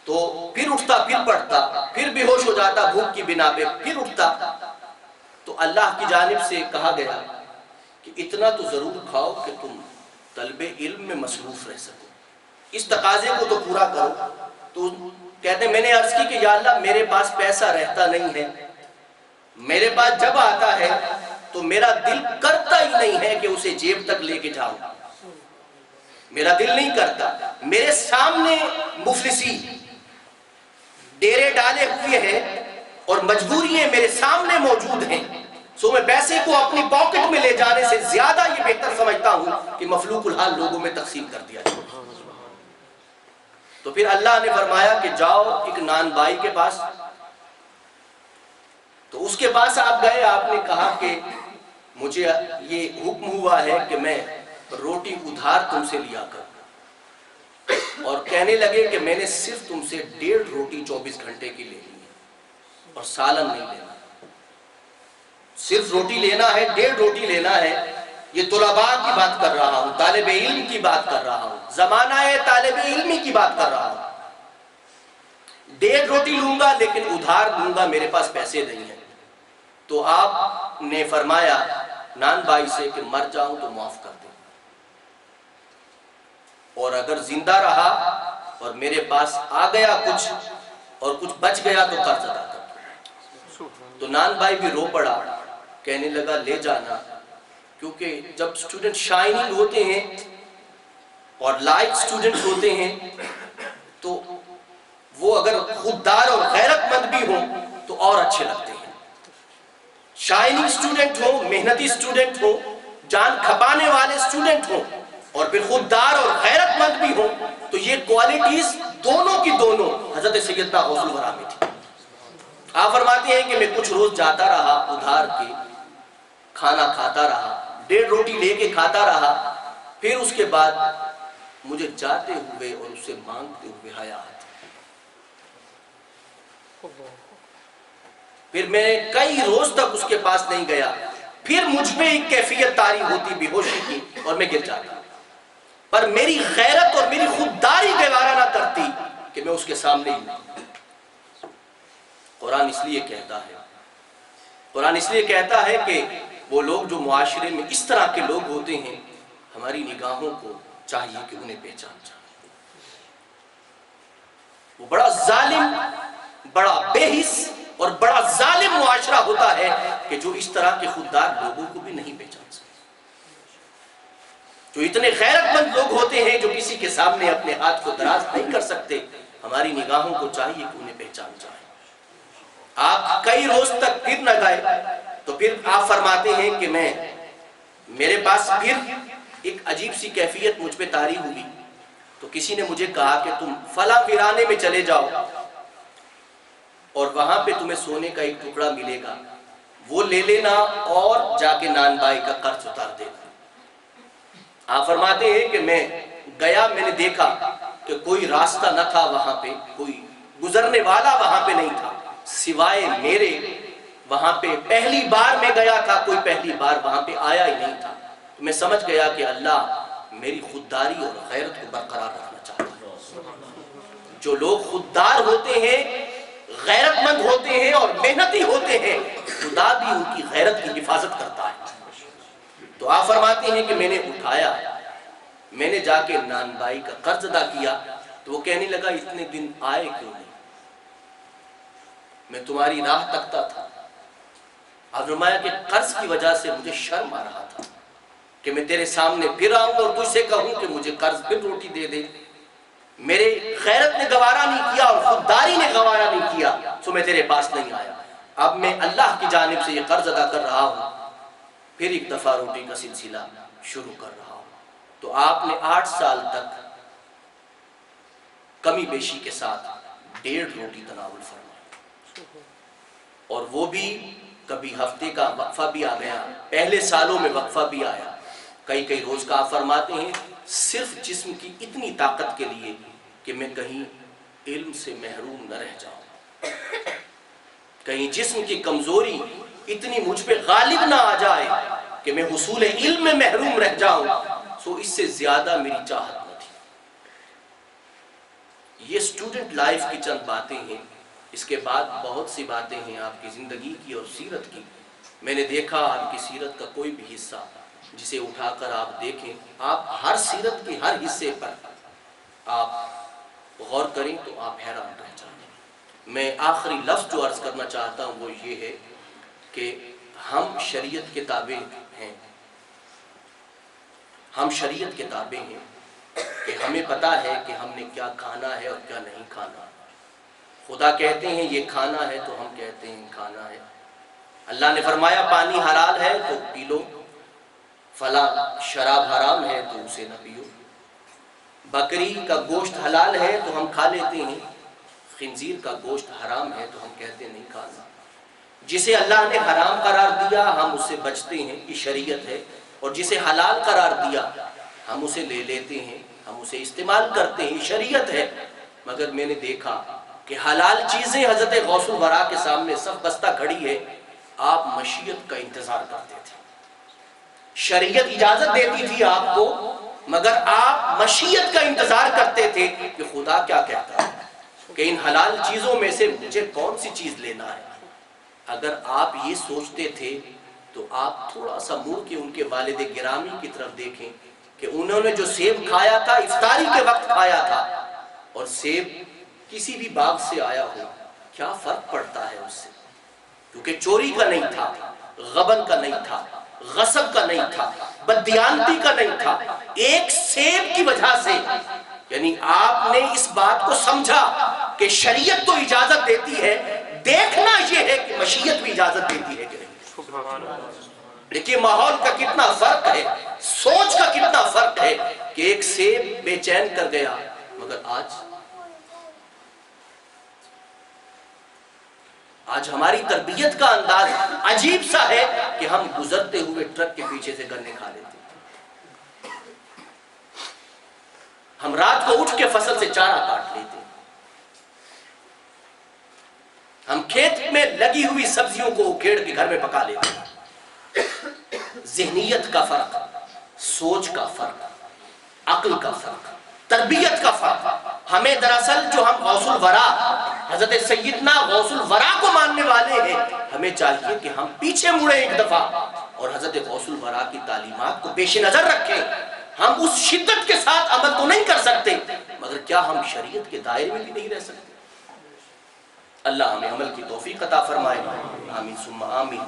تو پھر اٹھتا، پھر پڑھتا، پھر بے ہوش ہو جاتا بھوک کی بنا پہ، پھر اٹھتا، تو اللہ کی جانب سے کہا گیا کہ اتنا تو ضرور کھاؤ کہ تم طلب علم میں مصروف رہ سکو، اس تقاضے کو تو پورا کرو۔ تو کہتے ہیں میں نے عرض کی کہ یا اللہ میرے پاس پیسہ رہتا نہیں ہے، میرے پاس جب آتا ہے تو میرا دل کرتا ہی نہیں ہے کہ اسے جیب تک لے کے جاؤں، میرا دل نہیں کرتا۔ میرے سامنے مفلسی ڈیرے ڈالے ہوئے ہیں اور مجبوریاں میرے سامنے موجود ہیں، سو میں پیسے کو اپنی پاکٹ میں لے جانے سے زیادہ یہ بہتر سمجھتا ہوں کہ مفلوق الحال لوگوں میں تقسیم کر دیا جائے۔ تو پھر اللہ نے فرمایا کہ جاؤ ایک نان بائی کے پاس، تو اس کے پاس آپ گئے، آپ نے کہا کہ مجھے یہ حکم ہوا ہے کہ میں روٹی ادھار تم سے لیا کروں، اور کہنے لگے کہ میں نے صرف تم سے 1.5 روٹی 24 گھنٹے کی لینی ہے اور سالن نہیں لینا، صرف روٹی لینا ہے، 1.5 روٹی لینا ہے۔ یہ طلباء کی بات کر رہا ہوں، طالب علم کی بات کر رہا ہوں، زمانہ ہے طالب علمی کی بات کر رہا ہوں۔ 1.5 روٹی لوں گا لیکن ادھار لوں گا، میرے پاس پیسے نہیں ہیں۔ تو آپ نے فرمایا نان بھائی سے کہ مر جاؤں تو معاف کر دیں، اور اگر زندہ رہا اور میرے پاس آ گیا کچھ اور کچھ بچ گیا تو قرض ادا کر دوں۔ تو نان بھائی بھی رو پڑا، کہنے لگا لے جانا، کیونکہ جب سٹوڈنٹ شائننگ ہوتے ہیں اور لائٹ سٹوڈنٹ ہوتے ہیں تو وہ اگر خوددار اور غیرت مند بھی ہوں تو اور اچھے لگتے ہیں۔ شائننگ سٹوڈنٹ ہو، محنتی سٹوڈنٹ ہو، جان کھپانے والے سٹوڈنٹ ہو، اور پھر خوددار اور غیرت مند بھی ہو، تو یہ کوالٹیز دونوں کی دونوں حضرت سیدنا غوث الورا میں تھی۔ آپ فرماتے ہیں کہ میں کچھ روز جاتا رہا ادھار کے، کھانا کھاتا رہا، 1.5 روٹی لے کے کھاتا رہا، پھر اس کے بعد مجھے جاتے ہوئے اور اسے مانگتے ہوئے حیا آتی۔ پھر میں کئی روز تک اس کے پاس نہیں گیا، پھر مجھ پہ ایک کیفیت طاری ہوتی بے ہوشی کی اور میں گر جاتا، پر میری غیرت اور میری خودداری گوارا نہ کرتی کہ میں اس کے سامنے ہی نہیں۔ قرآن اس لیے کہتا ہے کہ وہ لوگ جو معاشرے میں اس طرح کے لوگ ہوتے ہیں، ہماری نگاہوں کو چاہیے کہ انہیں پہچان جائے۔ وہ بڑا ظالم، بڑا بے حس اور بڑا ظالم معاشرہ ہوتا ہے کہ جو اس طرح کے خوددار لوگوں کو بھی نہیں پہچان سکتے، جو اتنے غیرت مند لوگ ہوتے ہیں جو کسی کے سامنے اپنے ہاتھ کو دراز نہیں کر سکتے۔ ہماری نگاہوں کو چاہیے کہ انہیں پہچان جائے۔ آپ کئی روز تک پھر نہ گئے تو پھر آپ فرماتے ہیں کہ میرے پاس پھر ایک عجیب سی کیفیت مجھ پہ طاری ہوئی، تو کسی نے مجھے کہا کہ تم فلاں ویرانے میں چلے جاؤ اور وہاں پہ تمہیں سونے کا ایک ٹکڑا ملے گا، وہ لے لینا اور جا کے نان بائی کا قرض اتار دینا۔ آپ فرماتے ہیں کہ میں گیا، میں نے دیکھا کہ کوئی راستہ نہ تھا وہاں پہ، کوئی گزرنے والا وہاں پہ نہیں تھا سوائے میرے۔ وہاں پہ پہلی بار میں گیا تھا، کوئی پہلی بار وہاں پہ آیا ہی نہیں تھا۔ تو میں سمجھ گیا کہ اللہ میری خودداری اور غیرت کو برقرار رکھنا چاہتا ہے۔ جو لوگ خوددار ہوتے ہیں، غیرت مند ہوتے ہیں اور محنتی ہوتے ہیں، خدا بھی ان کی غیرت کی حفاظت کرتا ہے۔ تو آپ فرماتے ہیں کہ میں نے اٹھایا، میں نے جا کے نان بائی کا قرض ادا کیا، تو وہ کہنے لگا اتنے دن آئے کیوں نہیں؟ میں تمہاری راہ تکتا تھا۔ آپ فرمایا کہ قرض کی وجہ سے مجھے شرم آ رہا تھا کہ میں تیرے سامنے پھر آؤں اور تجھ سے کہوں کہ مجھے قرض پھر روٹی دے دے۔ میرے غیرت نے گوارا نہیں کیا اور خودداری نے گوارا نہیں کیا، سو میں تیرے پاس نہیں آیا۔ اب میں اللہ کی جانب سے یہ قرض ادا کر رہا ہوں، پھر ایک دفعہ روٹی کا سلسلہ شروع کر رہا ہوں۔ تو آپ نے 8 سال تک کمی بیشی کے ساتھ 1.5 روٹی تناول فرمائی، اور وہ بھی کبھی ہفتے کا وقفہ بھی آ گیا، پہلے سالوں میں وقفہ بھی آیا، کئی روز کا۔ آپ فرماتے ہیں صرف جسم کی اتنی طاقت کے لیے کہ میں کہیں علم سے محروم نہ رہ جاؤں، کہیں جسم کی کمزوری اتنی مجھ پہ غالب نہ آ جائے کہ میں حصول علم میں محروم رہ جاؤں، سو اس سے زیادہ میری چاہت نہ تھی۔ یہ اسٹوڈنٹ لائف کی چند باتیں ہیں۔ اس کے بعد بہت سی باتیں ہیں آپ کی زندگی کی اور سیرت کی۔ میں نے دیکھا آپ کی سیرت کا کوئی بھی حصہ جسے اٹھا کر آپ دیکھیں، آپ ہر سیرت کے ہر حصے پر آپ غور کریں تو آپ حیران رہ جائیں۔ میں آخری لفظ جو عرض کرنا چاہتا ہوں وہ یہ ہے کہ ہم شریعت کے تابع ہیں، ہم شریعت کے تابع ہیں کہ ہمیں پتہ ہے کہ ہم نے کیا کھانا ہے اور کیا نہیں کھانا۔ خدا کہتے ہیں یہ کھانا ہے تو ہم کہتے ہیں کھانا ہے۔ اللہ نے فرمایا پانی حلال ہے تو پی لو، فلاں شراب حرام ہے تو اسے نہ پیو۔ بکری کا گوشت حلال ہے تو ہم کھا لیتے ہیں، خنزیر کا گوشت حرام ہے تو ہم کہتے ہیں نہیں کھانا۔ جسے اللہ نے حرام قرار دیا ہم اس سے بچتے ہیں، یہ شریعت ہے، اور جسے حلال قرار دیا ہم اسے لے لیتے ہیں، ہم اسے استعمال کرتے ہیں، یہ شریعت ہے۔ مگر میں نے دیکھا کہ حلال چیزیں حضرت غوث الورا کے سامنے سب بستہ کھڑی ہے، آپ مشیت کا انتظار کرتے تھے۔ شریعت اجازت دیتی تھی آپ کو، مگر آپ مشیت کا انتظار کرتے تھے کہ خدا کیا کہتا ہے، کہ ان حلال چیزوں میں سے مجھے کون سی چیز لینا ہے۔ اگر آپ یہ سوچتے تھے تو آپ تھوڑا سا منہ کے ان کے والد گرامی کی طرف دیکھیں کہ انہوں نے جو سیب کھایا تھا افطاری کے وقت کھایا تھا، اور سیب کسی بھی باغ سے آیا ہو، کیا فرق پڑتا ہے اس سے، کیونکہ چوری کا نہیں تھا، غبن کا نہیں تھا، غصب کا نہیں تھا، بددیانتی کا نہیں تھا، ایک سیب کی وجہ سے۔ یعنی آپ نے اس بات کو سمجھا کہ شریعت تو اجازت دیتی ہے، دیکھنا یہ ہے کہ مشیت بھی اجازت دیتی ہے کہ نہیں۔ دیکھیے ماحول کا کتنا فرق ہے، سوچ کا کتنا فرق ہے کہ ایک سیب بے چین کر گیا، مگر آج ہماری تربیت کا انداز عجیب سا ہے کہ ہم گزرتے ہوئے ٹرک کے پیچھے سے گنے کھا لیتے ہیں، ہم رات کو اٹھ کے فصل سے چارہ کاٹ لیتے ہیں، ہم کھیت میں لگی ہوئی سبزیوں کو اکھیڑ کے گھر میں پکا لیتے ہیں۔ ذہنیت کا فرق، سوچ کا فرق، عقل کا فرق، تربیت کا فرق. ہمیں دراصل جو ہم غوث الورا حضرت سیدنا غوث الورا کو ماننے والے ہیں، ہمیں چاہیے کہ ہم پیچھے مڑیں ایک دفعہ اور حضرت غوث الورا کی تعلیمات کو پیش نظر رکھیں. ہم اس شدت کے ساتھ عمل تو نہیں کر سکتے، مگر کیا ہم شریعت کے دائرے میں بھی نہیں رہ سکتے؟ اللہ ہمیں عمل کی توفیق عطا فرمائے. آمین ثم آمین.